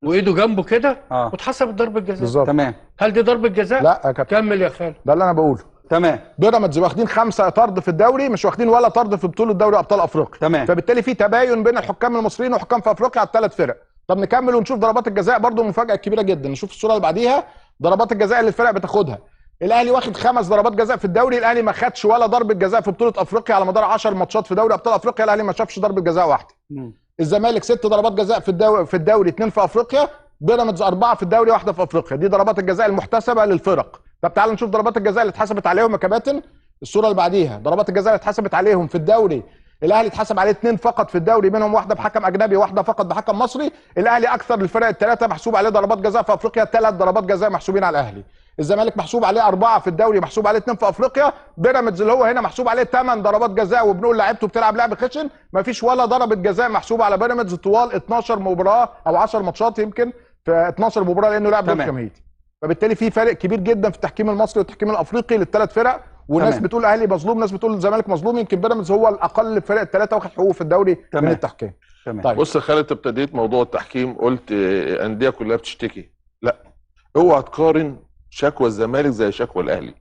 وايده جنبه كده واتحسبت ضربه جزاء. بالظبط. تمام. هل دي ضربه جزاء؟ لا يا كابتن. كمل يا خالد. ده اللي انا بقوله. تمام. بيراميدز واخدين 5 طرد في الدوري، مش واخدين ولا طرد في بطوله دوري ابطال افريقيا. تمام. فبالتالي في تباين بين الحكام المصريين وحكام في افريقيا على ال3 فرق. طب نكمل ونشوف ضربات الجزاء برضو مفاجاه كبيره جدا. نشوف الصوره اللي بعديها. ضربات الجزاء اللي الفرق بتاخدها. الاهلي واخد 5 ضربات جزاء في الدوري، الاهلي ما خدش ولا ضربه جزاء في بطوله افريقيا على مدار 10 ماتشات في دوري ابطال افريقيا، الاهلي ما شافش ضربه جزاء واحده. الزمالك 6 ضربات جزاء في الدوري 2 في افريقيا، بيراميدز 4 في الدوري 1 في افريقيا. دي ضربات الجزاء المحتسبه للفرق. طب تعالوا نشوف ضربات الجزاء اللي اتحسبت عليهم يا كباتن. الصوره اللي بعديها ضربات الجزاء اللي اتحسبت عليهم في الدوري. الاهلي اتحسب عليه 2 فقط في الدوري، منهم واحده بحكم اجنبي وواحده فقط بحكم مصري. الاهلي اكثر الفرق الثلاثه محسوب عليه ضربات جزاء في افريقيا، 3 ضربات جزاء محسوبين على الاهلي. الزمالك محسوب عليه 4 في الدوري، محسوب عليه 2 في افريقيا. بيراميدز اللي هو هنا محسوب عليه 8 ضربات جزاء، وبنقول لعيبته بتلعب لعب خشن، ما فيش ولا ضربه جزاء محسوبه على بيراميدز طوال 12 مباراه او 10 ماتشات يمكن في 12 مباراه، لانه لعب ضد جماهيري. فبالتالي في فرق كبير جدا في التحكيم المصري والتحكيم الافريقي للثلاث فرق، وناس بتقول اهلي مظلوم، ناس بتقول الزمالك مظلوم. يمكن بيراميدز هو الاقل الفرق الثلاثه واخد حقوقه في الدوري من التحكيم. طيب بص يا خالد، ابتديت موضوع التحكيم قلت انديه كلها بتشتكي. لا، اوعى تقارن شكوى الزمالك زي شكوى الاهلي.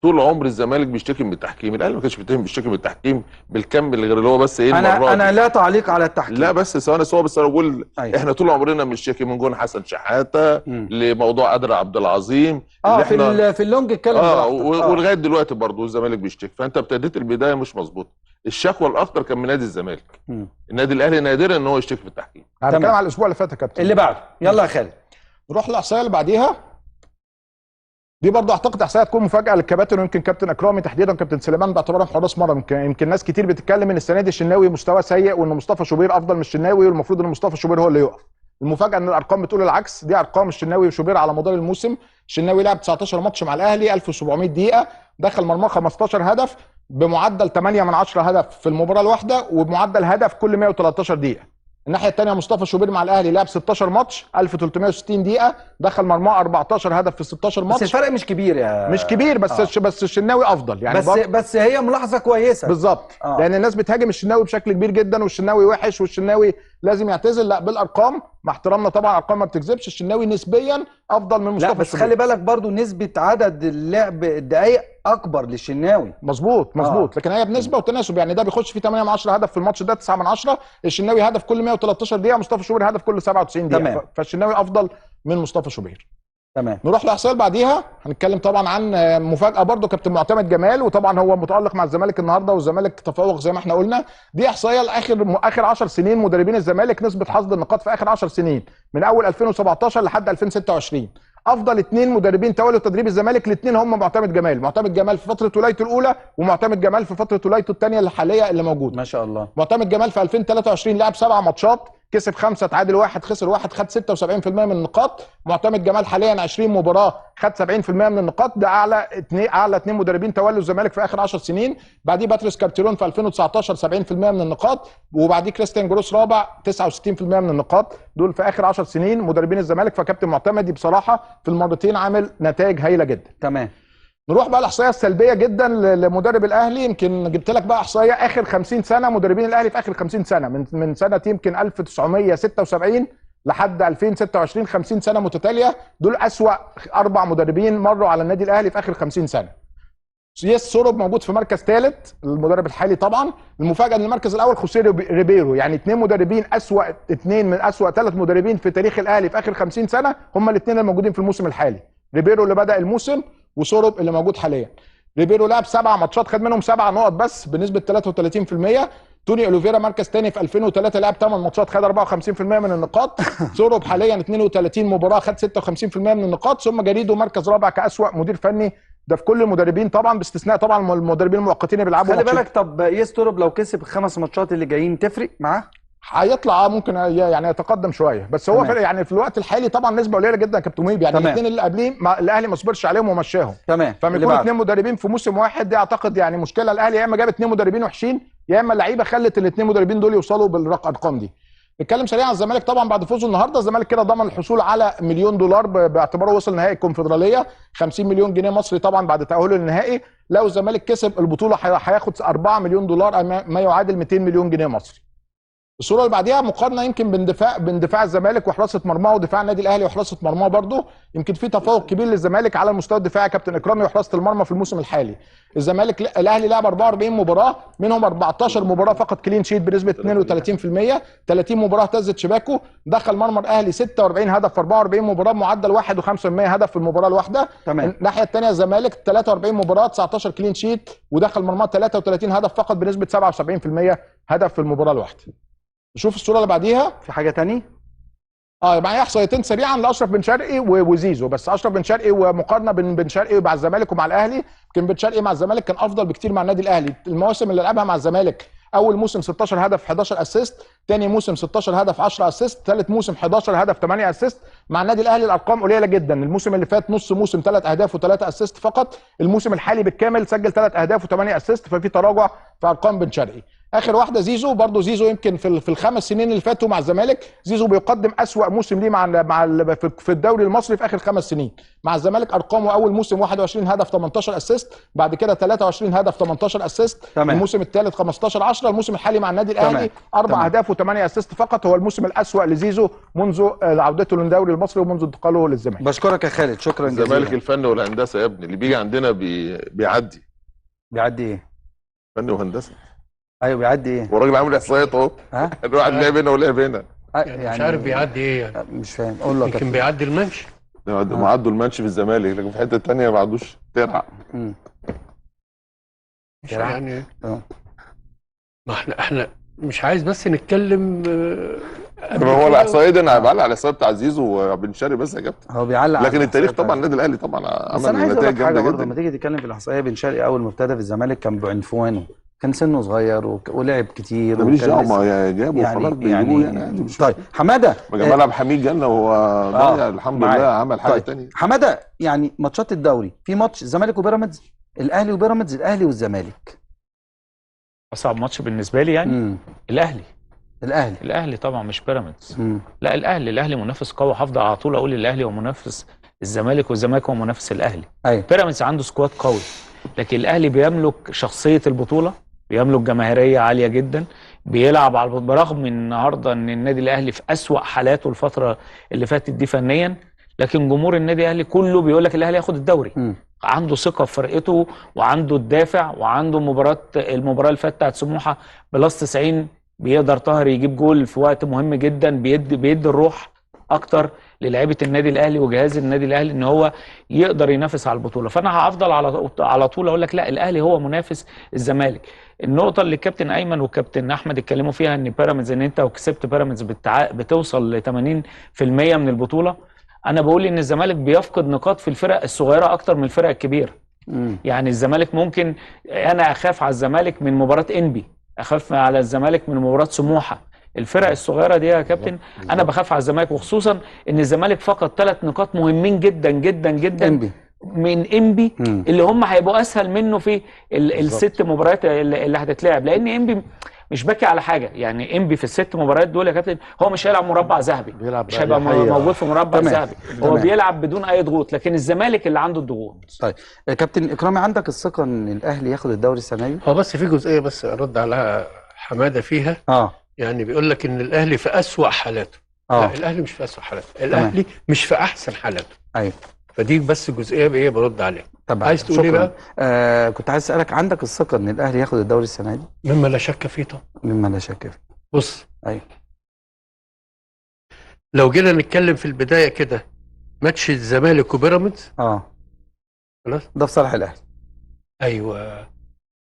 طول عمر الزمالك بيشتكي من التحكيم، الاهلي ما كانش بيشتكي من التحكيم بالكم غير اللي هو بس ايه المره انا لا تعليق على التحكيم، لا بس ثواني، بس انا بقول احنا طول عمرنا بنشتكي من جون حسن شحاته لموضوع قادر عبد العظيم اللي احنا في اللونج اتكلم ولغايه دلوقتي برضه الزمالك بيشتكي. فانت ابتديت البدايه مش مظبوطه. الشكوى الاكثر كان من نادي الزمالك. النادي الاهلي نادرا ان هو يشتكي في التحكيم. هنتكلم على الاسبوع اللي فات يا كابتن. اللي بعده يلا يا خالد. نروح للاحصائيه اللي بعديها. دي برضه اعتقد احصائيه تكون مفاجاه للكباتن، ويمكن كابتن اكرامي تحديدا كابتن سليمان باعتبارهم حراس مرمى. يمكن ناس كتير بتتكلم ان السنه دي الشناوي مستواه سيء، وان مصطفى شوبير افضل من الشناوي، والمفروض ان مصطفى شوبير هو اللي يقف. المفاجاه ان الارقام بتقول العكس. دي ارقام الشناوي وشوبير على مدار الموسم. الشناوي لعب 19 ماتش مع الاهلي، 1700 دقيقه، دخل مرماه 15 هدف بمعدل 8 من 10 هدف في المباراه الواحده، وبمعدل هدف كل 113 دقيقه. الناحيه الثانيه مصطفى شوبير مع الاهلي لعب 16 ماتش، 1360 دقيقه، دخل مرماه 14 هدف في 16 ماتش. بس الفرق مش كبير مش كبير، بس الشناوي افضل يعني. بس هي ملاحظه كويسه بالظبط. لان الناس بتهاجم الشناوي بشكل كبير جدا، والشناوي وحش والشناوي لازم يعتزل. لا، بالارقام مع احترامنا طبعا، ارقام ما بتكذبش، الشناوي نسبيا افضل من مصطفى شوبير. لا بس خلي بالك برضو نسبه عدد اللعب الدقائق اكبر للشناوي. مظبوط. لكن هي بنسبه وتناسب يعني. ده بيخش فيه 8 من 10 هدف في الماتش ده، 9 من 10. الشناوي هدف كل 113 دقيقه، مصطفى شوبير هدف كل 97 دقيقه. فالشناوي افضل من مصطفى شوبير. تمام. نروح للاحصائيه اللي بعديها. هنتكلم طبعا عن مفاجاه برضو كابتن معتمد جمال، وطبعا هو متالق مع الزمالك النهارده، والزمالك تفوق زي ما احنا قلنا. دي احصائيه لاخر 10 سنين مدربين الزمالك، نسبه حصد النقاط في اخر 10 سنين من اول 2017 لحد 2026. افضل 2 مدربين تولوا تدريب الزمالك، الاثنين هم معتمد جمال. معتمد جمال في فتره ولايته الاولى، ومعتمد جمال في فتره ولايته الثانيه الحاليه اللي موجوده. ما شاء الله. معتمد جمال في 2023 لعب 7 ماتشات، كسب 5 تعادل 1 خسر 1، خد 76% من النقاط. معتمد جمال حاليا 20 مباراه خد 70% من النقاط. ده اعلى 2 مدربين تولوا الزمالك في اخر 10 سنين. بعديه باتريس كارتيرون في 2019 70% من النقاط، وبعديه كريستيان جروس رابع 69% من النقاط. دول في اخر 10 سنين مدربين الزمالك. فكابتن معتمد بصراحه في المرتين عامل نتائج هايله جدا. تمام. نروح بقى الاحصائيه السلبيه جدا لمدرب الاهلي. يمكن جبت لك بقى احصائيه اخر 50 سنه مدربين الاهلي، في اخر 50 سنه من سنه يمكن 1976 لحد 2026، 50 سنه متتاليه. دول اسوا 4 مدربين مروا على النادي الاهلي في اخر 50 سنه. يس سورب موجود في مركز ثالث، المدرب الحالي طبعا. المفاجاه ان المركز الاول خوسيه ريبيرو. يعني 2 مدربين من اسوا 3 مدربين في تاريخ الاهلي في اخر 50 سنه هم الاثنين الموجودين في الموسم الحالي. ريبيرو اللي بدا الموسم، وسورب اللي موجود حاليا. ريبيرو لعب 7 ماتشات خد منهم 7 نقط بس بنسبه 33%. توني اوليفيرا مركز ثاني في 2003 لعب 8 ماتشات خد 54% من النقاط. سورب حاليا 32 مباراه خد 56% من النقاط. ثم جريدو مركز رابع كاسوا مدير فني. ده في كل المدربين طبعا، باستثناء طبعا المدربين المؤقتين اللي بيلعبوا. خلي بالك. طب يستورب لو كسب ال5 ماتشات اللي جايين تفرق معاه؟ هيطلع ممكن يعني يتقدم شويه، بس هو يعني في الوقت الحالي طبعا نسبه قليله جدا يا كابتن مهيب. يعني الاثنين اللي قبليه الاهلي ما صبرش عليهم ومشاهم. تمام. فما يكون 2 مدربين في موسم واحد، دي اعتقد يعني مشكله. الاهلي يا اما جاب 2 مدربين وحشين، يا اما اللعيبه خلت ال2 مدربين دول يوصلوا بالارقام دي. نتكلم سريعا عن الزمالك. طبعا بعد فوزه النهارده الزمالك كده ضمن الحصول على $1 مليون باعتباره وصل نهائي الكونفدراليه، 50 مليون جنيه مصري طبعا بعد تاهله للنهائي. لو الزمالك كسب البطوله هياخد $4 مليون، ما يعادل 200 مليون جنيه مصري. الصوره اللي بعديها مقارنه يمكن بين دفاع الزمالك وحراسه مرماه ودفاع النادي الاهلي وحراسه مرماه برضه. يمكن في تفوق كبير للزمالك على المستوى الدفاعي يا كابتن اكرامي وحراسه المرمى في الموسم الحالي. الاهلي لعب 44 مباراه، منهم 14 مباراه فقط كلين شيت بنسبه 32%، 30 مباراه اهتزت شباكه، دخل مرمى الاهلي 46 هدف في 44 مباراه بمعدل 1.5 هدف في المباراه الواحده. تمام. الناحيه الثانيه الزمالك 43 مباراه 19 كلين شيت ودخل مرمى 33 هدف فقط بنسبه 77% هدف في المباراه الواحده. نشوف الصوره اللي بعديها. في حاجه ثانيه؟ معايا احصائيتين سريعا لاشرف بن شرقي وزيزو. بس اشرف بن شرقي ومقارنه بين بن شرقي مع الزمالك ومع الاهلي، يمكن بن شرقي مع الزمالك كان افضل بكتير مع النادي الاهلي. المواسم اللي لعبها مع الزمالك اول موسم 16 هدف 11 اسيست، ثاني موسم 16 هدف 10 اسيست، ثالث موسم 11 هدف 8 اسيست. مع النادي الاهلي الارقام قليله جدا، الموسم اللي فات نص موسم 3 اهداف و3 اسيست فقط، الموسم الحالي بالكامل سجل 3 اهداف و8 اسيست، ففي تراجع في ارقام بن شرقي. اخر واحده زيزو، برضو زيزو يمكن في الخمس سنين اللي فاتوا مع الزمالك زيزو بيقدم اسوا موسم ليه في الدوري المصري في اخر 5 سنين. مع الزمالك ارقامه اول موسم 21 هدف 18 اسيست، بعد كده 23 هدف 18 اسيست، الموسم الثالث 15 10، الموسم الحالي مع النادي الاهلي 4 اهداف و8 اسيست فقط. هو الموسم الاسوا لزيزو منذ عودته للدوري المصري ومنذ انتقاله للزمالك. بشكرك يا خالد، شكرا جزيلا. الزمالك الفن والهندسه يا ابني اللي بيجي عندنا بيعدي ايه؟ فن وهندسه. ايوه بيعدي ايه؟ والراجل عامل احصائيات اهو، الواحد لعب هنا ولعب هنا. يعني مش عارف بيعدي ايه يعني. مش فاهم، قول له. يمكن بيعدي المنش. معدوا المنش في الزمالك، لكن في حته ثانيه ما عدوش ترعى. يعني ما احنا مش عايز بس نتكلم. ما هو الاحصائيه دي انا بعلق على الاحصائيه بتاع زيزو وبن شرقي بس يا كابتن. هو بيعلق، لكن التاريخ طبعا النادي الاهلي طبعا عمل نتائج جامده جدا. لما تيجي تتكلم في الاحصائيه، بن شرقي اول ما ابتدى في الزمالك كان بعنفوانه، كان سنه صغير ولعب كتير. ماليش دعوه، ما جابوا خلاص بيجيبوه يعني. طيب حماده، جمال عبد الحميد جالنا وهو ضايع الحمد لله، عمل حاجه ثانيه. حماده، يعني ماتشات الدوري، في ماتش الزمالك وبيراميدز، الاهلي وبيراميدز، الاهلي والزمالك، اصعب ماتش بالنسبه لي يعني الاهلي طبعا، مش بيراميدز. لا الاهلي منافس قوي، هفضل على طول اقول الاهلي هو منافس الزمالك والزمالك هو منافس الاهلي. بيراميدز عنده سكواد قوي، لكن الاهلي بيملك شخصيه البطوله، بيملك جماهيريه عاليه جدا، بيلعب على برغم النهارده ان النادي الاهلي في اسوأ حالاته الفتره اللي فاتت دي فنيا، لكن جمهور النادي الاهلي كله بيقول لك الاهلي ياخد الدوري. عنده ثقه في فرقته وعنده الدافع، وعنده المباراه اللي فاتت بتاعت سموحه بلس 90 بيقدر طاهر يجيب جول في وقت مهم جدا، بيدي الروح اكتر للاعيبه النادي الاهلي وجهاز النادي الاهلي ان هو يقدر ينافس على البطوله. فانا هفضل على طول اقول لك لا، الاهلي هو منافس الزمالك. النقطه اللي الكابتن ايمن والكابتن احمد اتكلموا فيها ان بيراميدز، ان انت لو كسبت بيراميدز بتوصل ل 80% من البطوله، انا بقول ان الزمالك بيفقد نقاط في الفرق الصغيره اكتر من الفرق الكبيره. يعني الزمالك ممكن، انا اخاف على الزمالك من مباراه انبي، اخاف على الزمالك من مباراه سموحه. الفرق الصغيره دي يا كابتن انا بخاف على الزمالك، وخصوصا ان الزمالك فقد 3 نقاط مهمين جدا جدا جدا من انبي اللي هم هيبقوا اسهل منه في ال6 مباريات اللي هتتلعب، لان انبي مش باكي على حاجه. يعني انبي في ال6 مباريات دول يا كابتن هو مش هيلعب مربع ذهبي، مش هيبقى موجود في مربع ذهبي، هو بيلعب بدون اي ضغوط، لكن الزمالك اللي عنده الضغوط. طيب كابتن اكرامي، عندك الثقه ان الاهلي ياخد الدوري السنه دي؟ هو بس في جزئيه بس ارد على حماده فيها. يعني بيقول لك ان الاهلي في اسوأ حالاته. لا، الاهلي مش في اسوأ حالاته، الاهلي مش في احسن حالاته. ايوه، فدي بس جزئيه بايه برد عليها. طب عايز تقول ايه بقى؟ كنت عايز اسالك، عندك الثقه ان الاهلي ياخد الدوري السنه دي؟ مما لا شك فيه طبعا. مما لا شك فيه. بص، لو جينا نتكلم في البدايه كده، ماتش الزمالك وبيراميدز خلاص ده في صالح الاهلي. ايوه،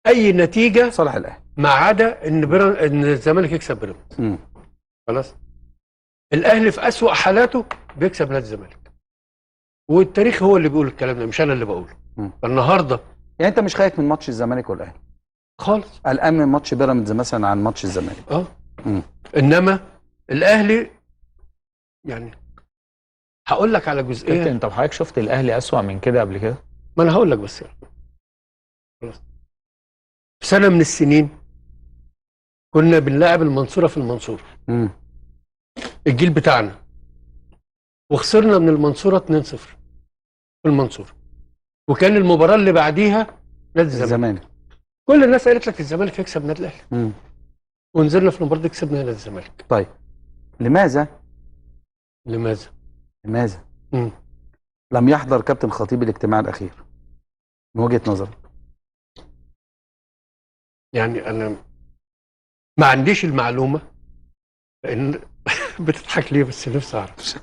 اي نتيجه صالح الاهلي ما عدا ان الزمالك يكسب بيراميدز. خلاص، الاهلي في اسوأ حالاته بيكسب نادي الزمالك، والتاريخ هو اللي بيقول الكلام ده، مش انا اللي بقوله. فالنهارده يعني انت مش خايف من ماتش الزمالك والاهلي خالص؟ قلقان من ماتش بيراميدز مثلا عن ماتش الزمالك؟ انما الاهلي يعني هقول لك على جزئيه. انت حضرتك شفت الاهلي اسوأ من كده قبل كده؟ ما انا هقول لك بس يعني. خلاص، في سنه من السنين كنا بنلاعب المنصوره في المنصوره، الجيل بتاعنا، وخسرنا من المنصوره 2-0 في المنصوره، وكان المباراه اللي بعديها نادي الزمالك. كل الناس قالت لك الزمالك هيكسب نادي الاهلي، ونزلنا في المباراه دي كسبنا هنا الزمالك. طيب لماذا لم يحضر كابتن خطيب الاجتماع الاخير من وجهة نظرك؟ يعني انا ما عنديش المعلومه، لان بتضحك ليه؟ بس نفسي اعرف.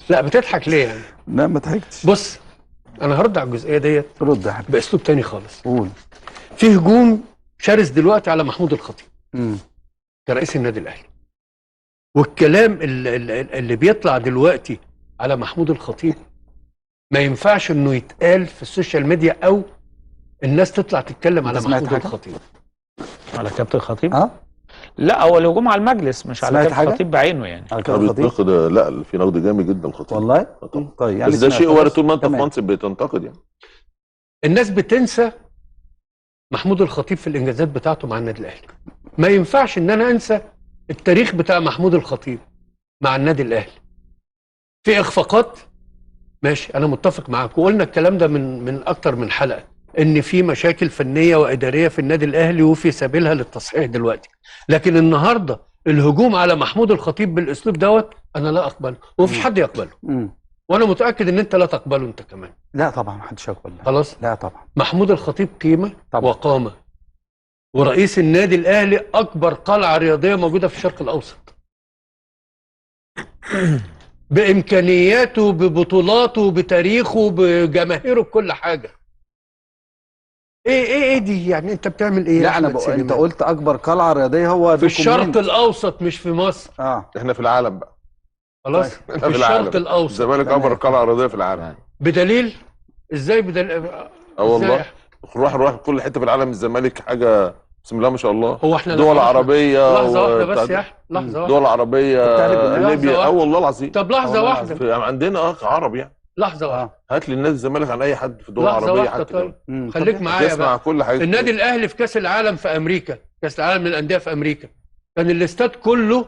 لا بتضحك ليه يعني؟ لا ما ضحكتش. بص انا هرد على الجزئيه ديت رد يا حبيبي باسلوب تاني خالص. قول. في هجوم شرس دلوقتي على محمود الخطيب كرئيس النادي الاهلي، والكلام اللي بيطلع دلوقتي على محمود الخطيب ما ينفعش انه يتقال في السوشيال ميديا او الناس تطلع تتكلم على محمود الخطيب. على كابتن الخطيب؟ لا هو الهجوم على المجلس مش على كابتن الخطيب بعينه يعني. على كابتن الخطيب لا في نقد جامد جدا الخطيب والله. طيب يعني بس ده شيء وارد طول ما انت في منصب بتنتقد يعني. الناس بتنسى محمود الخطيب في الانجازات بتاعته مع النادي الاهلي. ما ينفعش ان انا انسى التاريخ بتاع محمود الخطيب مع النادي الاهلي. في اخفاقات ماشي، انا متفق معاك، وقلنا الكلام ده من اكتر من حلقه، ان في مشاكل فنيه واداريه في النادي الاهلي وفي سبيلها للتصحيح دلوقتي. لكن النهارده الهجوم على محمود الخطيب بالاسلوب دوت انا لا اقبله، ومفيش حد يقبله. وانا متاكد ان انت لا تقبله انت كمان. لا طبعا محدش يقبل. خلاص؟ لا طبعا. محمود الخطيب قيمه طبعا. وقامه، ورئيس النادي الاهلي اكبر قلعه رياضيه موجوده في الشرق الاوسط. بامكانياته، ببطولاته، بتاريخه، بجماهيره، بكل حاجه. ايه دي يعني؟ انت بتعمل ايه؟ لا انت قلت اكبر قلعه رياضيه هو في الشرق الاوسط مش في مصر. احنا في العالم بقى خلاص. في الشرق الاوسط الزمالك اكبر قلعه رياضيه في العالم. بدليل ازاي؟ بدليل والله روح كل حته في العالم الزمالك حاجه بسم الله ما شاء الله. هو احنا دول عربيه لحظه واحده بس يا احمد، لحظه واحده. دول عربيه ليبيا والله العظيم. طب لحظه واحده عندنا عرب يعني. لحظه واحده. هات لي النادي الزمالك عن اي حد في الدول العربيه حتى. طيب. خليك معايا بقى. كل حاجه. النادي الاهلي في كاس العالم في امريكا، كاس العالم للانديه في امريكا، كان الاستاد كله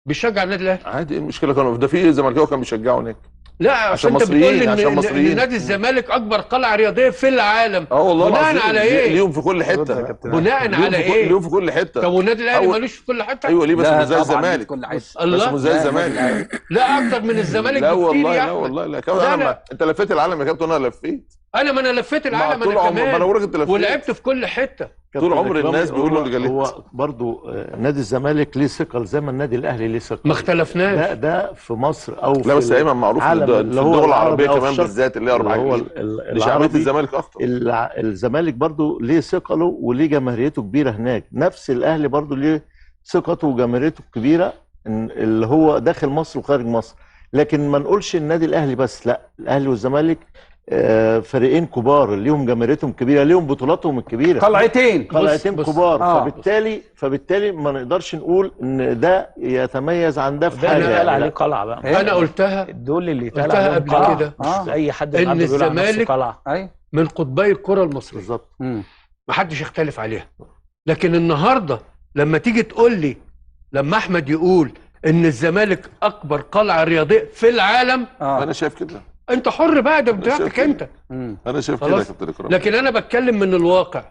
بيشجع النادي الاهلي. عادي، ايه المشكله؟ كانوا ده في زملكاويه كانوا بيشجعوا هناك. لا عشان انت بتقول مصريين، ان نادي الزمالك اكبر قلعه رياضيه في العالم. والله بناء على ايه؟ ليهم في كل حته. بناء على ايه؟ ليهم في كل حته. طب والنادي الاهلي مالوش في كل حته؟ ايوه ليه؟ بس مش زي الزمالك. بس مش زي الزمالك. لا اكتر من الزمالك لا بكتير والله. يا لا أحمد. والله لا انت لفيت العالم يا كابتن. انا لفيت. ما انا لفيت العالم انا كمان. ما انا بقول لك انت لفيت. ولعبت في كل حته. طول عمر الناس بيقولوا اللي جليت. هو برضو نادي الزمالك ليه ثقل زي ما النادي الاهلي ليه ثقل. ما اختلفناش. ده في مصر او في لا بس ايمن معروف في الدول العربيه كمان بالذات اللي هي 40 شعبيه الزمالك اكتر. الزمالك برضو ليه ثقله وليه جماهيريته كبيره هناك. نفس الاهلي برضو ليه ثقته وجماهيريته الكبيره اللي هو داخل مصر وخارج مصر. لكن ما نقولش النادي الاهلي بس، لا الاهلي والزمالك فريقين كبار ليهم جماهيريتهم كبيره، ليهم بطولاتهم الكبيره، قلعتين كبار. فبالتالي ما نقدرش نقول ان ده يتميز عن ده في حاجه. ده قال عليه قلعه بقى. انا قلتها دول اللي قلتها قبل كده. مش اي حد ان الزمالك قلعه من قطبي الكره المصريه بالظبط. ما حدش يختلف عليها. لكن النهارده لما تيجي تقول لي، لما احمد يقول ان الزمالك اكبر قلعه رياضيه في العالم، انا شايف كده. انت حر بقى، ده بتاعتك انت. انا شايف كده يا كابتن اكرام. لكن انا بتكلم من الواقع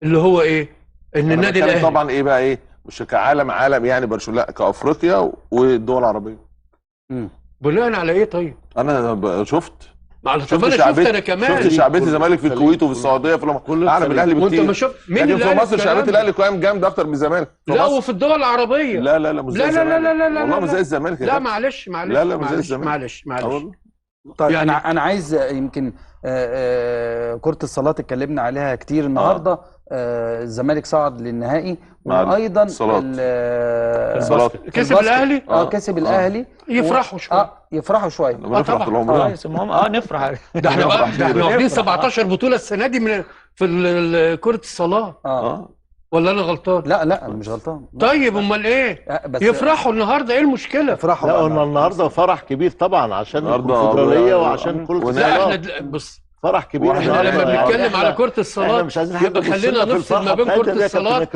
اللي هو ايه؟ ان النادي الاهلي طبعا ايه بقى ايه؟ مش كعالم يعني برشلونه، لا كافريقيا والدول العربيه. بناء على ايه طيب؟ انا شفت انا كمان شفت شعبيه الزمالك في الكويت وفي السعوديه في اعلى من الاهلي بكتير. وانت ما شفت مين اللي في مصر شعبيه الاهلي قيام جامد اكتر من الزمالك. لا وفي الدول العربيه لا مش زي الزمالك. لا والله مش زي الزمالك. لا معلش لا مش زي الزمالك. معلش طيب يعني انا عايز يمكن كرة الصالات اتكلمنا عليها كتير النهارده. الزمالك صعد للنهائي، وايضا الصالات كسب الاهلي. كسب الاهلي. يفرحوا شويه. يفرحوا شويه. نفرح طول عمرنا. المهم نفرح. ده احنا واخدين 17 بطوله السنه دي من في كرة الصالات. ولا انا غلطان؟ لا مش غلطان. طيب امال ايه؟ يفرحوا النهارده، ايه المشكله؟ يفرحوا. لا قلنا النهارده فرح كبير طبعا عشان الكونفدراليه وعشان كرة الصالات. احنا بص فرح كبير. احنا لما بنتكلم على كرة الصالات مش عايزين حد خلينا نفصل ما بين كرة الصالات.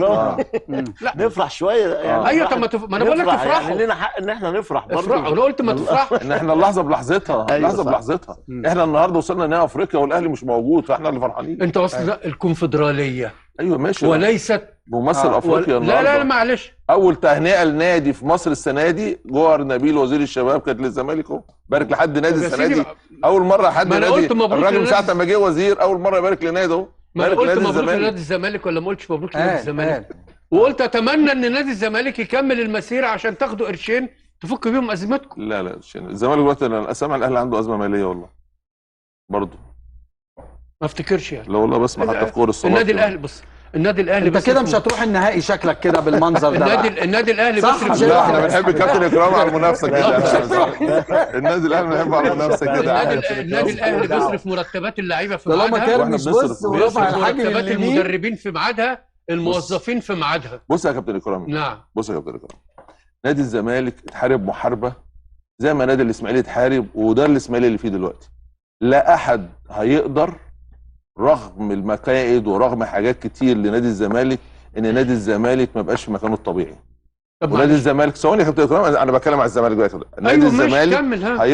لا نفرح شويه يعني. ايوه طب ما انا بقول لك افرحوا. يعني لنا حق ان احنا نفرح برضه. افرحوا. انا قلت ما تفرحش. ان احنا اللحظه بلحظتها. لحظه بلحظتها. احنا النهارده وصلنا نهائي افريقيا والاهلي مش موجود، فاحنا اللي فرحانين. انت وصلت الكونفدراليه ايوه ماشي، وليست ممثل افريقيا لا لا معلش. اول تهنئه لنادي في مصر السنه دي جوهر نبيل وزير الشباب كانت للزمالك اهو. بارك لحد نادي السنه دي، اول مره حد نادي، الراجل من ساعه ما جه وزير اول مره يبارك لنادي اهو. ما قلت مبروك لنادي الزمالك ولا ما قلتش مبروك لنادي الزمالك؟ وقلت اتمنى ان نادي الزمالك يكمل المسيره عشان تاخدوا قرشين تفك بيهم ازمتكم. لا الزمالك دلوقتي انا سامع الاهلي عنده ازمه ماليه والله برضه، ما افتكرش يعني. لا والله بسمع حتى في كوره الصباح. النادي الاهلي بص، النادي الاهلي انت كده مش هتروح النهائي شكلك كده بالمنظر ده. النادي الاهلي بس لا احنا بنحب الكابتن اكرام على المنافسه كده. النادي الاهلي بنحب على المنافسه كده. النادي الاهلي بيصرف مرتبات اللعيبه في ميعادها، طالما كان مش بص ورفع الحاجب مرتبات المدربين في ميعادها، الموظفين في ميعادها. بص يا كابتن اكرام، نعم بص يا كابتن اكرام، نادي الزمالك اتحارب محاربه زي ما نادي الاسماعيلي اتحارب، وده الاسماعيلي اللي فيه دلوقتي. لا احد هيقدر رغم المكائد ورغم حاجات كتير لنادي الزمالك ان نادي الزمالك ما بقاش في مكانه الطبيعي. ونادي الزمالك ثواني يا كابتن اكرام، انا بتكلم على الزمالك دلوقتي. نادي الزمالك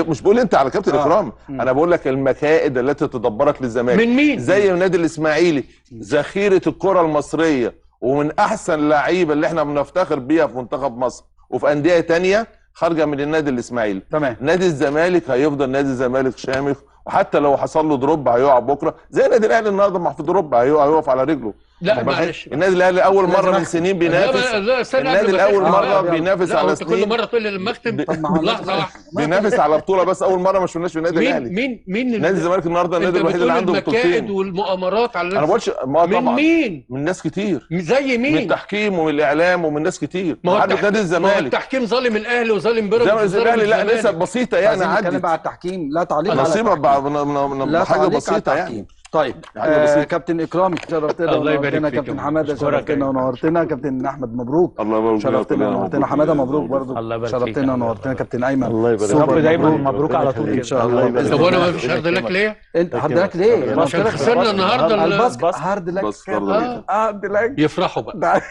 مش بقول انت على كابتن اكرام، انا بقول لك المكائد التي تدبرت للزمالك من مين؟ زي النادي الاسماعيلي ذخيره الكره المصريه ومن احسن اللعيبه اللي احنا بنفتخر بيها في منتخب مصر وفي انديه ثانيه خارجه من النادي الاسماعيلي. تمام. نادي الزمالك هيفضل نادي الزمالك شامخ، وحتى لو حصل له دروب هيقع بكره زي النادي الاهلي النهارده ما في دروب هيقف على رجله. لا معلش، النادي الاهلي اول مره من سنين بينافس، النادي الاول مره بينافس على سنين. كل مره تقول لي لما اختم لحظه واحده بينافس على بطوله، بس اول مره ما شفناش في النادي الاهلي. مين نادي الزمالك النهارده النادي الوحيد اللي عنده بطولتين. المكائد والمؤامرات على انا ما بقولش طبعا مين؟ من ناس كتير. زي مين؟ من التحكيم ومن الاعلام ومن ناس كتير. ما هو نادي الزمالك التحكيم ظالم الاهلي وظالم بيراميدز. الاهلي لا نسب بسيطه يعني عدت. نتكلم على التحكيم، لا تعليق على التحكيم، حاجه بسيطه يعني. طيب كابتن اكرام شرفتنا ونورتنا، كابتن حماده شرفتنا ونورتنا، كابتن احمد مبروك الله يبارك فيك، شرفتنا ونورتنا، حماده مبروك برضه شرفتنا ونورتنا، كابتن ايمن الله يبارك فيك، رب دايما مبروك على طول ان شاء الله. طب وانا ما فيش هارد لك ليه؟ انت هارد لك ليه؟ عشان خسرنا النهارده الباسكت هارد لك. هارد لك يفرحوا بقى.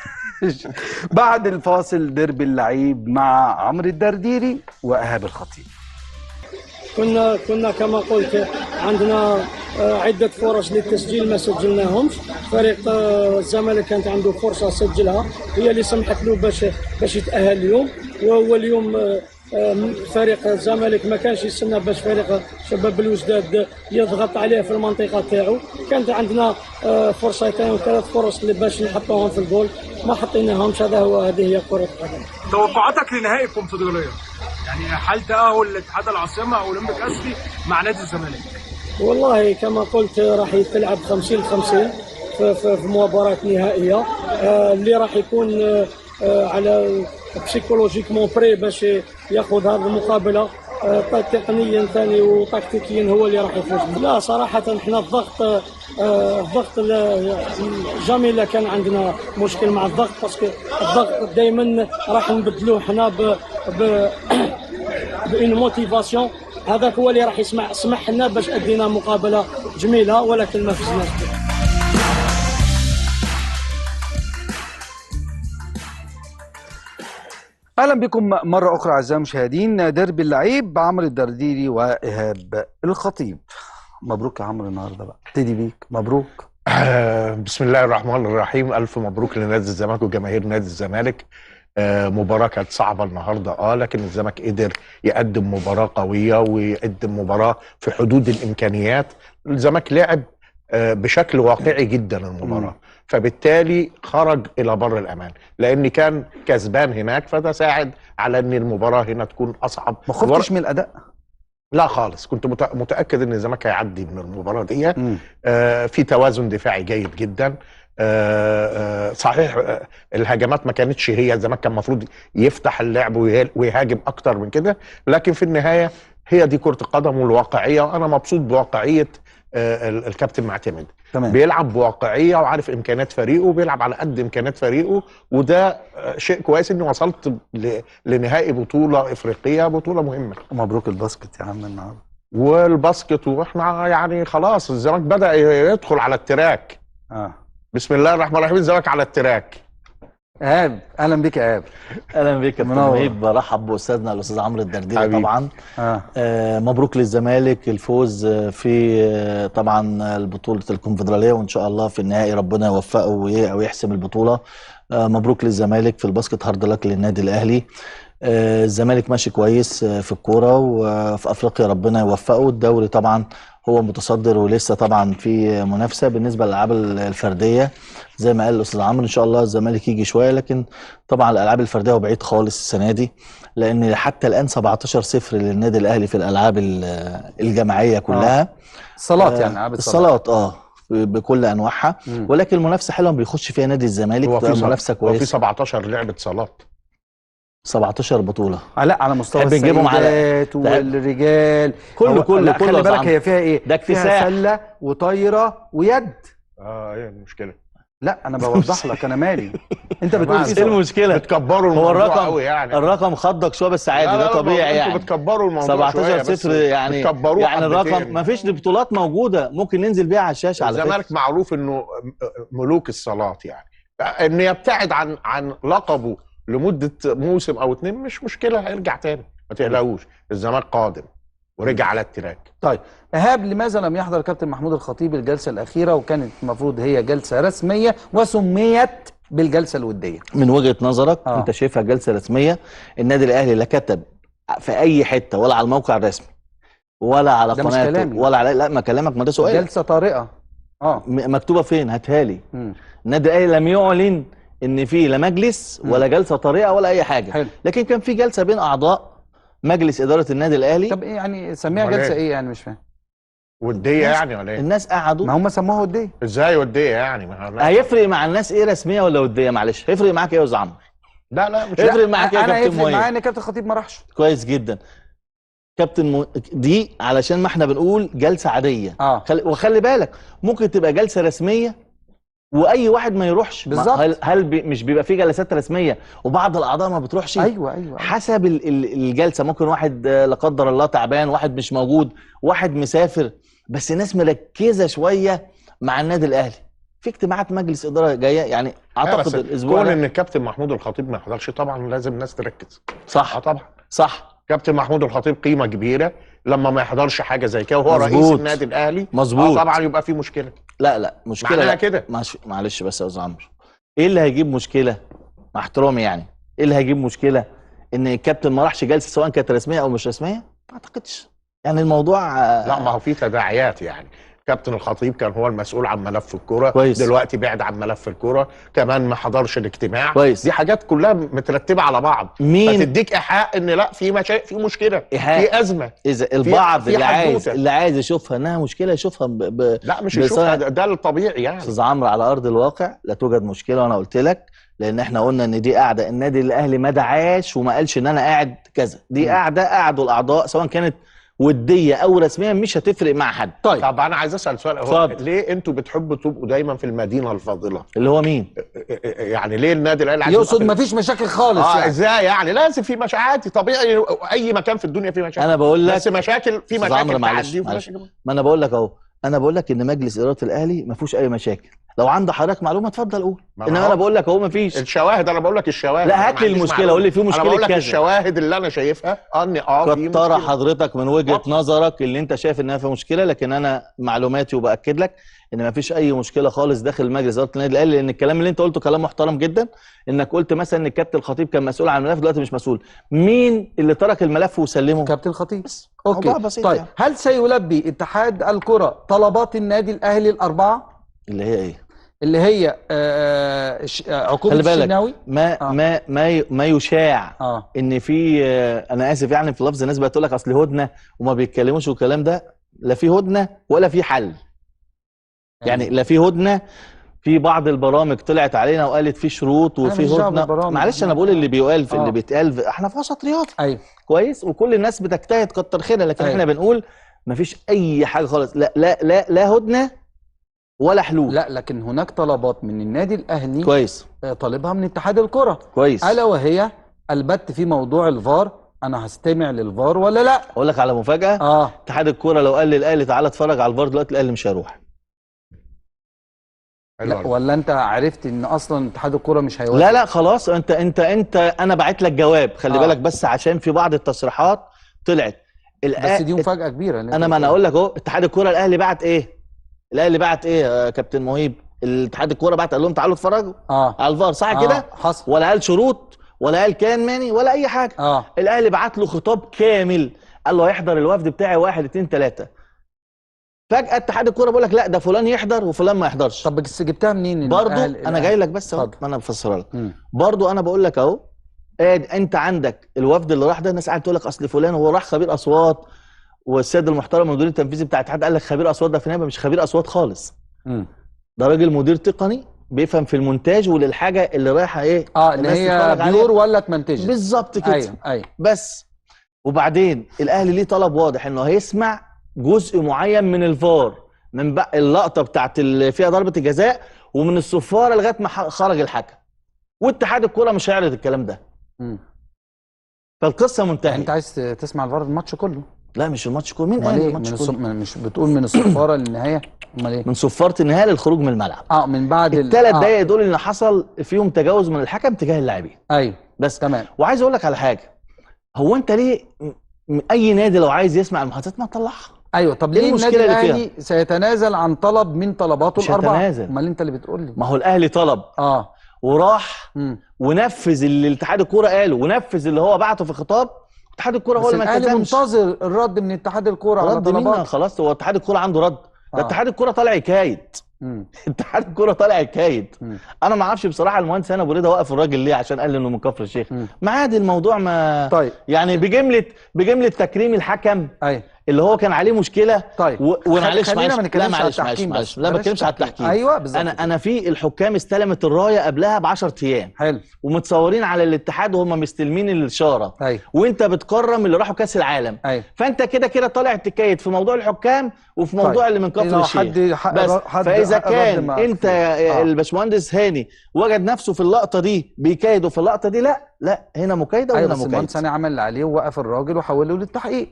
بعد الفاصل ديربي اللعيب مع عمرو الدرديري وايهاب الخطيب. كنا كما قلت عندنا عدة فرص للتسجيل ما سجلناهمش. فريق الزمالك كانت عنده فرصة سجلها هي اللي سمحت له باش يتأهل اليوم، وهو اليوم فريق الزمالك ما كانش يستنى باش فريق شباب الوجداد يضغط عليه في المنطقة تاعو. كانت عندنا فرصتين وثلاث فرص اللي باش نحطوهم في الجول ما حطيناهمش. هذه هي كرة القدم. توقعاتك لنهائي الكونفدرالية، يعني حال تأهل الاتحاد العاصمة أو أولمبيك أسفي مع نادي الزمالك؟ والله كما قلت راح يتلعب 50-50 في مباراة نهائية. اللي راح يكون على بسيكولوجيكمون بري باش ياخذ هذه المقابلة تقنيا ثاني وتكتيكيا هو اللي راح يفوز. لا صراحة احنا الضغط جامي لا كان عندنا مشكل مع الضغط، باسكو الضغط دائما راح نبدلوه حنا بإن موتيفاسيون. هذاك هو اللي راح يسمح لنا باش ادينا مقابلة جميلة ولكن ما فزناش. اهلا بكم مره اخرى اعزائي المشاهدين. ديربي اللعيب عمرو الدرديري وايهاب الخطيب. مبروك يا عمرو النهارده بقى، ابتدي بيك. مبروك. بسم الله الرحمن الرحيم. الف مبروك لنادي الزمالك وجماهير نادي الزمالك. مباراه كانت صعبه النهارده لكن الزمالك قدر يقدم مباراه قويه ويقدم مباراه في حدود الامكانيات. الزمالك لعب بشكل واقعي جدا المباراه، فبالتالي خرج الى بر الامان لان كان كسبان هناك، فده ساعد على ان المباراه هنا تكون اصعب. ما خفتش من الاداء؟ لا خالص، كنت متاكد ان الزمالك هيعدي من المباراه دي. في توازن دفاعي جيد جدا. صحيح الهجمات ما كانتش هي، الزمالك كان المفروض يفتح اللعب ويهاجم اكتر من كده، لكن في النهايه هي دي كره القدم والواقعيه، وانا مبسوط بواقعيه الكابتن معتمد. تمام. بيلعب بواقعيه وعارف امكانيات فريقه وبيلعب على قد امكانيات فريقه، وده شيء كويس اني وصلت لنهائي بطوله افريقيه، بطوله مهمه. مبروك الباسكت يا عم النهارده. والباسكت واحنا يعني خلاص الزمالك بدا يدخل على التراك. بسم الله الرحمن الرحيم. الزمالك على التراك. ايهاب اهلا بك يا ايهاب. اهلا بك يا كابتن مهيب، برحب باستاذنا الاستاذ عمرو الدرديري طبعا. مبروك للزمالك الفوز في طبعا بطوله الكونفدراليه، وان شاء الله في النهائي ربنا يوفقه ويحسم البطوله. مبروك للزمالك في الباسكت، هارد لك للنادي الاهلي. الزمالك ماشي كويس في الكوره وفي افريقيا ربنا يوفقه. الدوري طبعا هو متصدر ولسه طبعا في منافسه. بالنسبه للالعاب الفرديه زي ما قال الاستاذ عمرو ان شاء الله الزمالك يجي شويه، لكن طبعا الالعاب الفرديه هو بعيد خالص السنه دي، لان حتى الان 17-0 للنادي الاهلي في الالعاب الجماعيه كلها. الصالات يعني العاب الصالات بكل انواعها، ولكن المنافسه حلوه بيخش فيها نادي الزمالك، منافسه كويسه. وفي 17 لعبه صالات، 17 بطوله. لا على مستوى السيدات والرجال كله خلي بالك هي فيها ايه؟ ده فيها سله وطايره ويد. ايه المشكله؟ لا انا بوضح لك انا مالي. انت بتقول ايه المشكله؟ بتكبروا الموضوع قوي يعني. الرقم خضك شويه بس عادي، ده طبيعي يعني. انتوا بتكبروا الموضوع 17-0 يعني الرقم ما فيش بطولات موجوده ممكن ننزل بيها على الشاشه. على الزمالك معروف انه ملوك الصالات، يعني ان يبتعد عن لقبه لمده موسم او 2 مش مشكله، هيرجع تاني ما تقلقوش. الزمالك قادم ورجع على التراك. طيب ايهاب، لماذا لم يحضر كابتن محمود الخطيب الجلسه الاخيره، وكانت المفروض هي جلسه رسميه وسميت بالجلسه الوديه؟ من وجهه نظرك انت شايفها جلسه رسميه؟ النادي الاهلي لا كتب في اي حته ولا على الموقع الرسمي ولا على قناته ولا على ما كلامك، ما ده سؤال. جلسه طارئه مكتوبه فين؟ هاتها لي. النادي الاهلي لم يعلن ان في لا مجلس ولا جلسه طارئه ولا اي حاجه. حلو. لكن كان في جلسه بين اعضاء مجلس اداره النادي الاهلي. طب ايه يعني سميها جلسه ايه يعني؟ مش فاهم. وديه يعني ولا ايه؟ الناس قعدوا. ما هم سموها وديه. ازاي وديه يعني؟ هيفرق مع الناس ايه رسميه ولا وديه؟ معلش هيفرق معاك ايه يا استاذ عمرو؟ لا مش هيفرق معاك ايه يا كابتن مهيب؟ انا هيفرق معايا ان كابتن الخطيب ما راحش. كويس جدا. كابتن دي علشان ما احنا بنقول جلسه عاديه. وخلي بالك ممكن تبقى جلسه رسميه واي واحد ما يروحش. بالظبط. هل مش بيبقى في جلسات رسميه وبعض الاعضاء ما بتروحش؟ ايوه حسب الجلسه. ممكن واحد لا قدر الله تعبان، واحد مش موجود، واحد مسافر، بس الناس مركزه شويه مع النادي الاهلي. في اجتماعات مجلس اداره جايه يعني اعتقد الاسبوع كون ان الكابتن محمود الخطيب ما يحضرش طبعا لازم الناس تركز. صح. طبعا صح. كابتن محمود الخطيب قيمه كبيره، لما ما يحضرش حاجه زي كده وهو رئيس النادي الاهلي مظبوط طبعا يبقى في مشكله. لا مشكله لا كده. معلش بس يا استاذ عمرو، ايه اللي هيجيب مشكله؟ مع احترامي يعني، ايه اللي هيجيب مشكله ان الكابتن ما راحش جلسه سواء كانت رسميه او مش رسميه؟ ما اعتقدش يعني الموضوع. لا ما هو في تداعيات يعني. كابتن الخطيب كان هو المسؤول عن ملف الكوره، كويس. دلوقتي بعد عن ملف الكوره، كمان ما حضرش الاجتماع، كويس. دي حاجات كلها مترتبه على بعض. مين فتديك ايحاء ان لا في في مشكله، إيحاء. في ازمه. اذا البعض اللي عايز يشوفها انها مشكله يشوفها لا مش يشوفها، ده الطبيعي يعني. استاذ عمرو على ارض الواقع لا توجد مشكله، وانا قلت لك لان احنا قلنا ان دي قاعده النادي الاهلي ما دعاش وما قالش ان انا قاعد كذا، دي قعدوا الاعضاء سواء كانت وديه او رسميه مش هتفرق مع حد. طب انا عايز اسال سؤال، ليه انتوا بتحبوا تبقوا دايما في المدينه الفاضله؟ اللي هو مين؟ يعني ليه النادي الاهلي عايز يقصد مفيش مشاكل خالص يعني. ازاي يعني؟ لازم في مشاكل، طبيعي اي مكان في الدنيا فيه مشاكل. انا بقول لك بس مشاكل في مشاكل معلش. ما انا بقول لك اهو، انا بقول لك ان مجلس اداره الاهلي ما فيهوش اي مشاكل. لو عند حضرتك معلومه اتفضل قول، انما انا بقول لك اهو ما فيش الشواهد. انا بقول لك الشواهد. لا هات لي المشكله، قول لي في مشكله كذا. انا بقول لك الشواهد اللي انا شايفها في كتر حضرتك من وجهه نظرك اللي انت شايف انها في مشكله، لكن انا معلوماتي وباكد لك ان ما فيش اي مشكله خالص داخل مجلس اداره النادي الاهلي، لان الكلام اللي انت قلته كلام محترم جدا. انك قلت مثلا ان الكابتن الخطيب كان مسؤول عن الملف، دلوقتي مش مسؤول. مين اللي ترك الملف وسلمه؟ كابتن الخطيب. اوكي بسيط. طيب يعني. هل سيلبي اتحاد الكره طلبات النادي الاهلي الاربعه؟ اللي هي ايه؟ اللي هي عقوبه الشناوي. ما يشاع ان في انا اسف يعني في لفظ، الناس بقت تقول لك اصل هدنه وما بيتكلموش والكلام ده. لا في هدنه ولا في حل. يعني لا في هدنه. في بعض البرامج طلعت علينا وقالت في شروط وفي هدنه. معلش انا بقول اللي بيقال في اللي بيتقال احنا في وسط رياضي. ايوه كويس، وكل الناس بتجتهد كتر خيرها، لكن احنا بنقول مفيش اي حاجه خالص. لا هدنه ولا حلول. لا لكن هناك طلبات من النادي الاهلي كويس طالبها من اتحاد الكره كويس، الا وهي البت في موضوع الفار. انا هستمع للفار ولا لا؟ اقول لك على مفاجاه. اتحاد الكره لو قال للاهلي تعالى اتفرج على الفار دلوقتي، الاهلي مش هيروح. لا ولا انت عرفت ان اصلا اتحاد الكوره مش هيوافق؟ لا خلاص، انت انا باعت لك جواب، خلي بالك بس عشان في بعض التصريحات طلعت بس دي مفاجاه كبيره. انا اقول لك اهو، اتحاد الكوره الاهلي بعت ايه؟ الاهلي بعت ايه يا كابتن مهيب؟ الاتحاد الكوره بعت قال لهم تعالوا اتفرجوا على الفار، صح كده؟ حصل. ولا قال شروط ولا قال كان ماني ولا اي حاجه. الاهلي بعت له خطاب كامل، قال له هيحضر الوفد بتاعي 1 2 3. فجاه اتحاد الكوره بيقول لك لا ده فلان يحضر وفلان ما يحضرش. طب بس جبتها منين؟ برضه انا جاي لك بس اهو، ما انا بفسرها لك. برضه انا بقول لك اهو، انت عندك الوفد اللي راح ده، الناس قاعده تقول لك اصل فلان هو راح خبير اصوات، والسيد المحترم المدير التنفيذي بتاع الاتحاد قال لك خبير اصوات، ده في النهايه مش خبير اصوات خالص. ده راجل مدير تقني بيفهم في المونتاج وللحاجه اللي رايحه ايه، ان هي بيور ولا اتمنتجت بالظبط كده. ايوه بس. وبعدين الاهلي ليه طلب واضح انه هيسمع جزء معين من الفار، من بقى اللقطه بتاعت اللي فيها ضربه الجزاء ومن الصفاره لغايه ما خرج الحكم، واتحاد الكوره مش هيعرض الكلام ده. فالقصه منتهيه. انت عايز تسمع الفار الماتش كله؟ لا مش الماتش كله. مين قال الماتش كله؟ مش بتقول من الصفاره للنهايه؟ امال ايه؟ من صفاره النهايه للخروج من الملعب. من بعد الثلاث دقايق دول اللي حصل فيهم تجاوز من الحكم تجاه اللاعبين. ايوه بس تمام. وعايز اقول لك على حاجه، هو انت ليه اي نادي لو عايز يسمع المحادثات ما تطلعها؟ ايوه طب ليه النادي الاهلي سيتنازل عن طلب من طلباته الاربعه؟ مش هيتنازل. امال انت اللي بتقول لي. ما هو الاهلي طلب وراح ونفذ اللي الاتحاد الكوره قاله ونفذ اللي هو بعته في خطاب. اتحاد الكوره هو اللي ما التزمش. منتظر الرد من اتحاد الكوره على طلباته. خلاص هو اتحاد الكوره عنده رد. ده اتحاد الكوره طالع يكايد. اتحاد الكوره طالع يكايد. انا ما اعرفش بصراحه المهندس هنا ابو رضا وقف الراجل ليه، عشان قال انه من كفر الشيخ. ما عادي الموضوع ما طيب يعني بجمله تكريم الحكم اللي هو كان عليه مشكله. طيب ومعلش خلينا ما نتكلمش على التحكيم. لا ما بتكلمش على التحكيم. ايوه بالظبط. انا في الحكام استلمت الرايه قبلها ب 10 ايام. حلو. ومتصورين على الاتحاد وهم مستلمين الاشاره. وانت بتكرم اللي راحوا كاس العالم. فانت كده طالع تكايد في موضوع الحكام وفي موضوع اللي من كفر الشيخ. بس فاذا كان انت الباشمهندس هاني وجد نفسه في اللقطه دي بيكايد وفي اللقطه دي لا هنا مكايده وهنا مكايده. المهندس هاني عمل اللي عليه ووقف الراجل وحوله للتحقيق.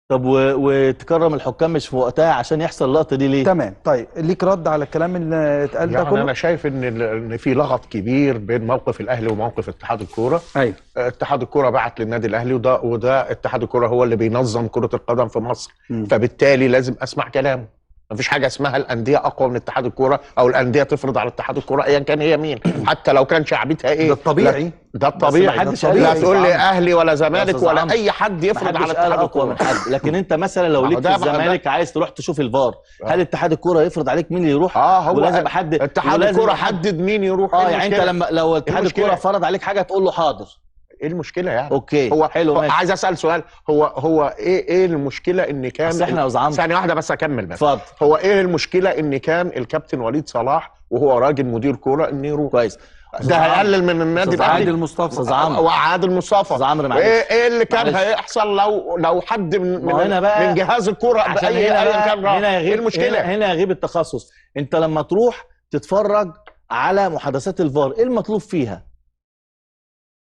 طب وتكرم الحكام مش في وقتها عشان يحصل اللقطه دي ليه؟ تمام. طيب ليك رد على الكلام اللي اتقال ده كله؟ انا شايف ان في لغط كبير بين موقف الاهلي وموقف اتحاد الكوره. ايوه اتحاد الكوره بعت للنادي الاهلي وده اتحاد الكوره هو اللي بينظم كره القدم في مصر. فبالتالي لازم اسمع كلامه. مفيش حاجه اسمها الانديه اقوى من اتحاد الكوره او الانديه تفرض على اتحاد الكوره ايا كان هي مين، حتى لو كان شعبيتها ايه. ده الطبيعي. ده الطبيعي. لا تقول لي اهلي ولا زمالك ولا اي حد يفرض على اتحاد الكوره من حد. لكن انت مثلا لو ليك في الزمالك عايز تروح تشوف الفار، هل اتحاد الكوره يفرض عليك مين اللي يروح؟ هو ولازم حد اتحاد الكوره حدد مين يروح. يعني انت لو اتحاد الكوره فرض عليك حاجه تقول له حاضر. ايه المشكله يعني؟ اوكي هو حلو. عايز اسال سؤال، هو ايه المشكله ان كان بس احنا ثانيه واحده بس اكمل بس. اتفضل. هو ايه المشكله ان كان الكابتن وليد صلاح وهو راجل مدير كوره انه يروح؟ كويس. ده هيقلل من النادي الاهلي. عادل مصطفى وعادل مصطفى. ايه اللي كان هيحصل لو حد من جهاز الكوره عشان ايا كان راح؟ ايه المشكله؟ هنا يغيب التخصص. انت لما تروح تتفرج على محادثات الفار ايه المطلوب فيها؟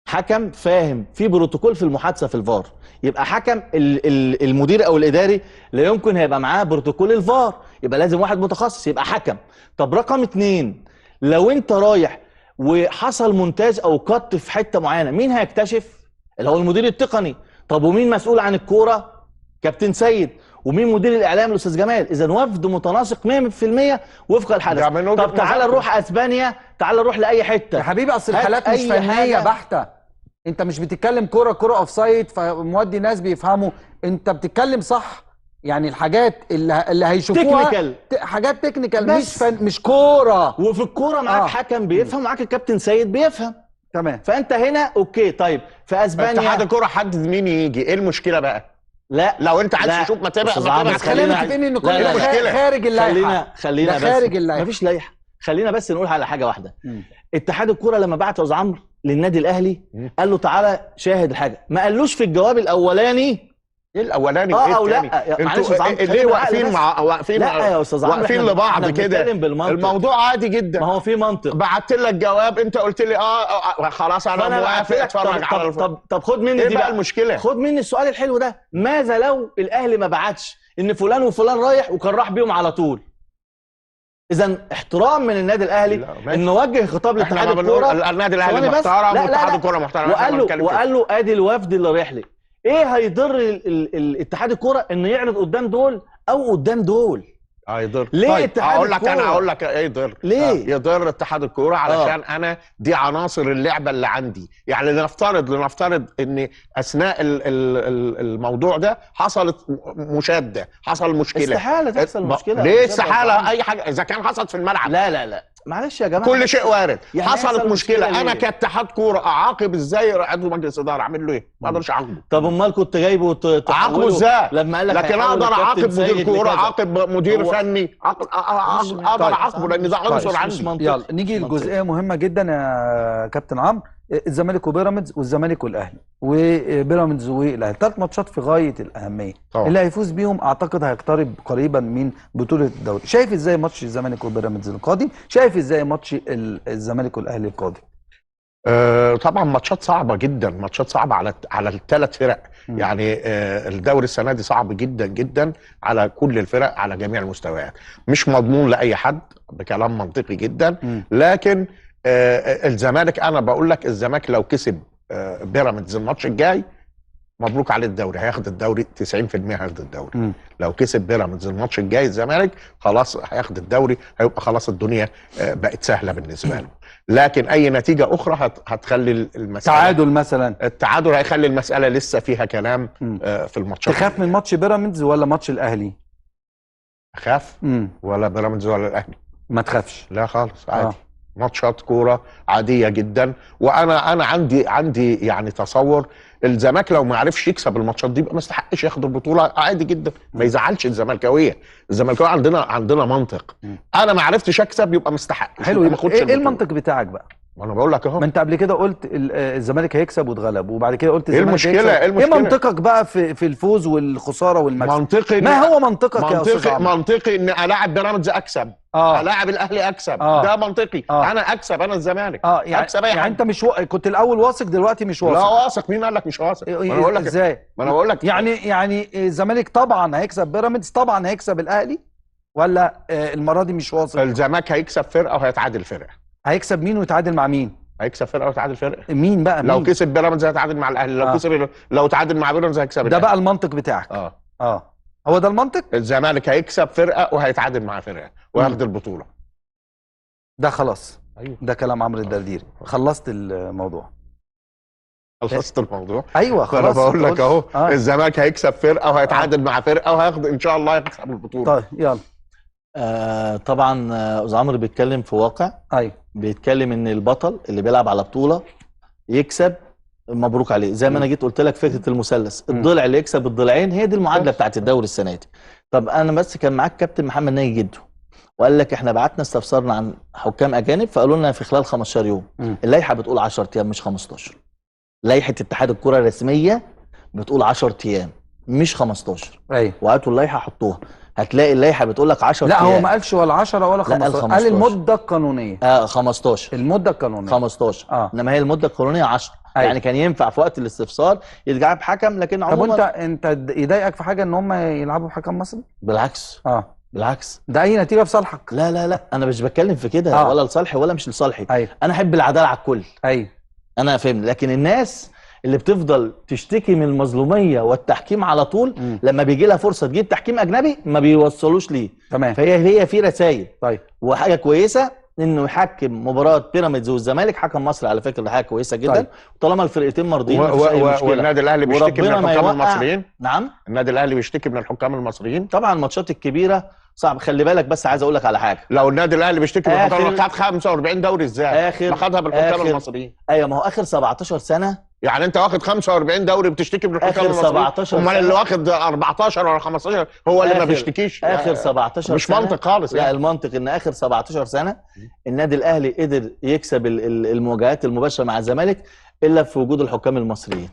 حكم فاهم في بروتوكول في المحادثه في الفار. يبقى حكم المدير او الاداري لا يمكن هيبقى معاه بروتوكول الفار، يبقى لازم واحد متخصص يبقى حكم. طب رقم 2، لو انت رايح وحصل مونتاج او قط في حته معينه مين هيكتشف؟ اللي هو المدير التقني. طب ومين مسؤول عن الكوره؟ كابتن سيد. ومين مدير الاعلام؟ الاستاذ جمال. اذا وفد متناسق 100% وفق الحدث. طب تعال نروح اسبانيا، تعال نروح لاي حته يا حبيبي. اصل الحالات مش فنيه بحته. انت مش بتتكلم كوره اوف سايد فمودي ناس بيفهموا. انت بتتكلم صح يعني الحاجات اللي هيشوفوها تكنيكال. حاجات تكنيكال مش كوره. وفي الكوره معاك حكم بيفهم، معاك الكابتن سيد بيفهم. تمام. فانت هنا اوكي. طيب في اسبانيا اتحاد الكوره حدد مين يجي، ايه المشكله بقى؟ لا لو انت عايز تشوف ما تابع. خلينا متفقين ان كل ده خارج اللائحه. خلينا خارج اللائحه. مفيش لائحه. خلينا بس نقول على حاجه واحده. اتحاد الكوره لما بعت استاذ عمرو للنادي الاهلي قال له تعالى شاهد الحاجه، ما قالوش في الجواب الاولاني ايه الاولاني وايه الثاني؟ انتوا ليه واقفين لبعض كده؟ الموضوع عادي جدا. ما هو في منطق. بعت لك جواب انت قلت لي خلاص انا موافق اتفرج على طب خد مني ايه دي بقى المشكله؟ خد مني السؤال الحلو ده. ماذا لو الاهلي ما بعتش ان فلان وفلان رايح وكان راح بيهم على طول؟ اذا احترام من النادي الاهلي انه وجه خطاب لاتحاد الكوره. النادي الاهلي محترم واتحاد الكوره محترم، وقال له ادي الوفد اللي رايح لي. ايه هيضر الاتحاد الكوره انه يعرض قدام دول او قدام دول؟ هيضر. ليه طيب اتحاد الكوره؟ انا هقول لك ايه يضر. ليه يضر اتحاد الكوره؟ علشان انا دي عناصر اللعبه اللي عندي. يعني لنفترض ان اثناء الموضوع ده حصلت مشاده، حصل مشكله. استحاله تحصل مشكله. ليه استحاله؟ اي حاجه اذا كان حصلت في الملعب. لا معلش يا جماعه، كل شيء وارد. يعني حصلت مشكله، انا ليه؟ كاتحاد كوره اعاقب ازاي عضو مجلس اداره؟ اعمل له ايه؟ ما اقدرش اعاقبه. طب امال كنت جايبه اعاقبه ازاي؟ لما قال لك لكن اقدر اعاقب مدير كوره، اعاقب مدير فني، اقدر اعاقبه لان ده عنصر عندي. يلا نيجي لجزئيه مهمه جدا يا كابتن عمرو، الزمالك وبيراميدز والزمالك والاهلي، وبيراميدز والاهلي، 3 ماتشات في غايه الاهميه طبعا. اللي هيفوز بيهم اعتقد هيقترب قريبا من بطوله الدوري. شايف ازاي ماتش الزمالك وبيراميدز القادم؟ شايف ازاي ماتش الزمالك والاهلي القادم؟ طبعا ماتشات صعبه جدا، ماتشات صعبه على الثلاث فرق. يعني الدوري السنه دي صعب جدا جدا على كل الفرق على جميع المستويات، مش مضمون لاي حد بكلام منطقي جدا. لكن الزمالك، انا بقول لك الزمالك لو كسب بيراميدز الماتش الجاي مبروك عليه الدوري، هياخد الدوري 90%، هياخد الدوري. لو كسب بيراميدز الماتش الجاي الزمالك خلاص هياخد الدوري، هيبقى خلاص الدنيا بقت سهله بالنسبه له. لكن اي نتيجه اخرى هتخلي المساله تعادل مثلا، التعادل هيخلي المساله لسه فيها كلام في الماتشات. تخاف من ماتش بيراميدز ولا ماتش الاهلي؟ اخاف ولا بيراميدز ولا الاهلي؟ ما تخافش؟ لا خالص، عادي. ماتشات كوره عاديه جدا. وانا عندي يعني تصور الزمالك لو ما عرفش يكسب الماتشات دي يبقى ما يستحقش ياخد البطوله، عادي جدا، ما يزعلش الزملكاويه. الزملكاويه عندنا منطق. انا ما عرفتش اكسب يبقى ما استحقش. حلو. ايه المنطق بتاعك بقى؟ ما انا بقول لك اهو. ما انت قبل كده قلت الزمالك هيكسب واتغلب، وبعد كده قلت الزمالك هيكسب. ايه المشكله؟ ايه منطقك بقى في الفوز والخساره والمكسب؟ منطقي. ما هو منطقك يا استاذ عمرو؟ منطقي ان الاعب بيراميدز اكسب، الاعب الاهلي اكسب. ده منطقي. انا اكسب، انا الزمالك يعني اكسب اي حاجه. يعني انت مش كنت الاول واثق، دلوقتي مش واثق؟ لا واثق. مين قال لك مش واثق؟ ما انا بقول لك ازاي. ما انا بقول لك يعني الزمالك طبعا هيكسب بيراميدز، طبعا هيكسب الاهلي، ولا المره دي مش واثق؟ الزمالك هيكسب فرقه وهيتعادل فرقه. هيكسب مين ويتعادل مع مين؟ هيكسب فرقه ويتعادل فرقه. مين بقى؟ لو كسب بيراميدز هيتعادل مع الاهلي، لو كسب لو تعادل مع بيراميدز هيكسب ده الأهلي. بقى المنطق بتاعك؟ هو ده المنطق؟ الزمالك هيكسب فرقه وهيتعادل مع فرقه وياخد البطوله. ده خلاص. ايوه، ده كلام عمرو الدرديري. خلصت الموضوع. خلصت الموضوع. ايوه خلاص. انا بقول لك اهو. الزمالك هيكسب فرقه وهيتعادل مع فرقه وهياخد ان شاء الله يكسب البطوله. طيب يلا. طبعا استاذ عمرو بيتكلم في واقع. ايوه، بيتكلم ان البطل اللي بيلعب على بطوله يكسب مبروك عليه. زي ما انا جيت قلت لك فكره المثلث، الضلع اللي يكسب الضلعين هي دي المعادله بتاعت الدوري السنه دي. طب انا بس كان معاك كابتن محمد ناجي جده وقال لك احنا بعتنا استفسرنا عن حكام اجانب، فقالوا لنا في خلال 15 يوم. اللائحه بتقول 10 ايام مش 15. لائحه اتحاد الكره الرسميه بتقول 10 ايام مش 15. ايوه، وهاتوا اللائحه حطوها هتلاقي اللائحه بتقول لك 10 لا ايام. هو ما قالش ولا 10 ولا 15. قال المده القانونيه. 15. المده القانونيه 15. انما هي المده القانونيه 10. يعني كان ينفع في وقت الاستفسار يتلعب بحكم، لكن عموما. طب انت يضايقك في حاجه ان هم يلعبوا بحكم مصري؟ بالعكس. بالعكس، ده اي نتيجه في صالحك. لا انا مش بتكلم في كده. ولا لصالحي ولا مش لصالحي. انا احب العداله على الكل. انا فاهم. لكن الناس اللي بتفضل تشتكي من المظلوميه والتحكيم على طول، لما بيجي لها فرصه تجيب تحكيم اجنبي ما بيوصلوش ليه. تمام. فهي في رسائل. طيب، وحاجه كويسه انه يحكم مباراه بيراميدز والزمالك حكم مصري على فكره، حاجه كويسه جدا. طيب. طالما الفرقتين مرضيين والنادي الاهلي بيشتكي من الحكام المصريين. نعم، النادي الاهلي بيشتكي من الحكام المصريين. طبعا الماتشات الكبيره صعب. خلي بالك بس عايز اقول لك على حاجه. لو النادي الاهلي بيشتكي من الحكام، خد 45 دوري ازاي؟ ما خدها بالحكام المصريين. ايوه، ما هو اخر 17 سنه. يعني انت واخد 45 دوري بتشتكي من الحكام المصريين، امال اللي واخد 14 ولا 15 هو اللي ما بيشتكيش؟ اخر 17 مش سنه. منطق خالص. لا المنطق ان اخر 17 سنه النادي الاهلي قدر يكسب المواجهات المباشره مع الزمالك الا في وجود الحكام المصريين.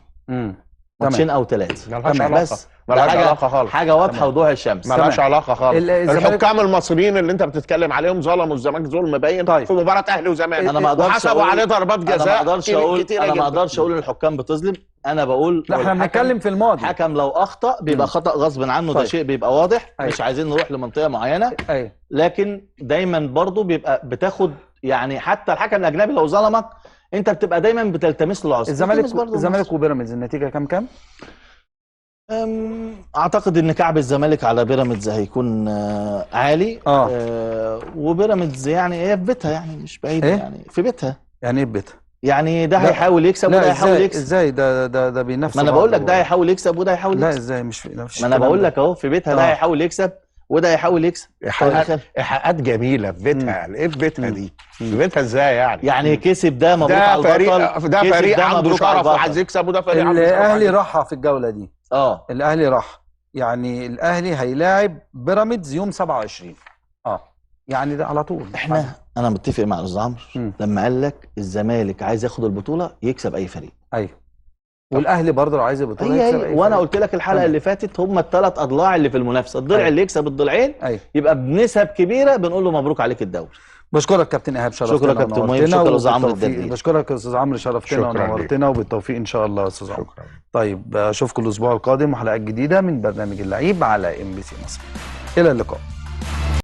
ماتشين او 3 ملهاش علاقه بس ملهاش حاجة علاقه خالص. حاجه واضحه وضوح الشمس. ملهاش علاقه خالص. الزمالك- الحكام المصريين اللي انت بتتكلم عليهم ظلموا الزمالك ظلم باين في مباراه اهلي وزمالك، انا ما اقدرش وحسبوا عليه ضربات جزاء كتيرة انا ما جداً. اقدرش اقول ان الحكام بتظلم. انا بقول لا، احنا بنتكلم في الماضي. حكم لو اخطا بيبقى خطا غصب عنه، ده طيب. شيء بيبقى واضح. أيوة. مش عايزين نروح لمنطقه معينه، ايوه، لكن دايما برضو بيبقى بتاخد يعني حتى الحكم الاجنبي لو ظلمك انت بتبقى دايما بتلتمس له عذر. الزمالك وبيراميدز النتيجه كام؟ اعتقد ان كعب الزمالك على بيراميدز هيكون عالي. وبيراميدز يعني هي في بيتها، يعني مش بعيد. إيه؟ يعني في بيتها. يعني ايه في بيتها؟ يعني ده لا. هيحاول يكسب وده هيحاول يكسب. ازاي ده بينافس؟ ما انا بقول لك ده هيحاول يكسب وده هيحاول لا يكسب. ازاي مش ما انا بقول لك اهو في بيتها ده هيحاول يكسب وده هيحاول يكسب. ايحاءات جميله في بيتها. ايه في بيتها دي؟ في بيتها ازاي يعني؟ يعني كسب ده مبروك على البطل. ده فريق عنده مبروك على شرف البطل. وعايز يكسب، وده فريق عنده شرف. الاهلي راح في الجوله دي. الاهلي راح، يعني الاهلي هيلاعب بيراميدز يوم 27. يعني ده على طول. انا متفق مع الاستاذ عمرو لما قال لك الزمالك عايز ياخد البطوله يكسب اي فريق. ايوه، والاهلي برضه لو عايز البطوله يكسب اي فريق. وانا قلت لك الحلقه اللي فاتت هم الثلاث اضلاع اللي في المنافسه، الضلع اللي يكسب الضلعين يبقى بنسب كبيره بنقول له مبروك عليك الدوري. بشكرك كابتن ايهاب، شرفتنا. شكرا كابتن مهيب، شكرا استاذ عمرو الدردير. بشكرك يا استاذ عمرو، شرفتنا ونورتنا، وبالتوفيق ان شاء الله يا استاذ عمرو. طيب اشوفكم الاسبوع القادم وحلقات جديده من برنامج اللعيب على MBC مصر. الى اللقاء.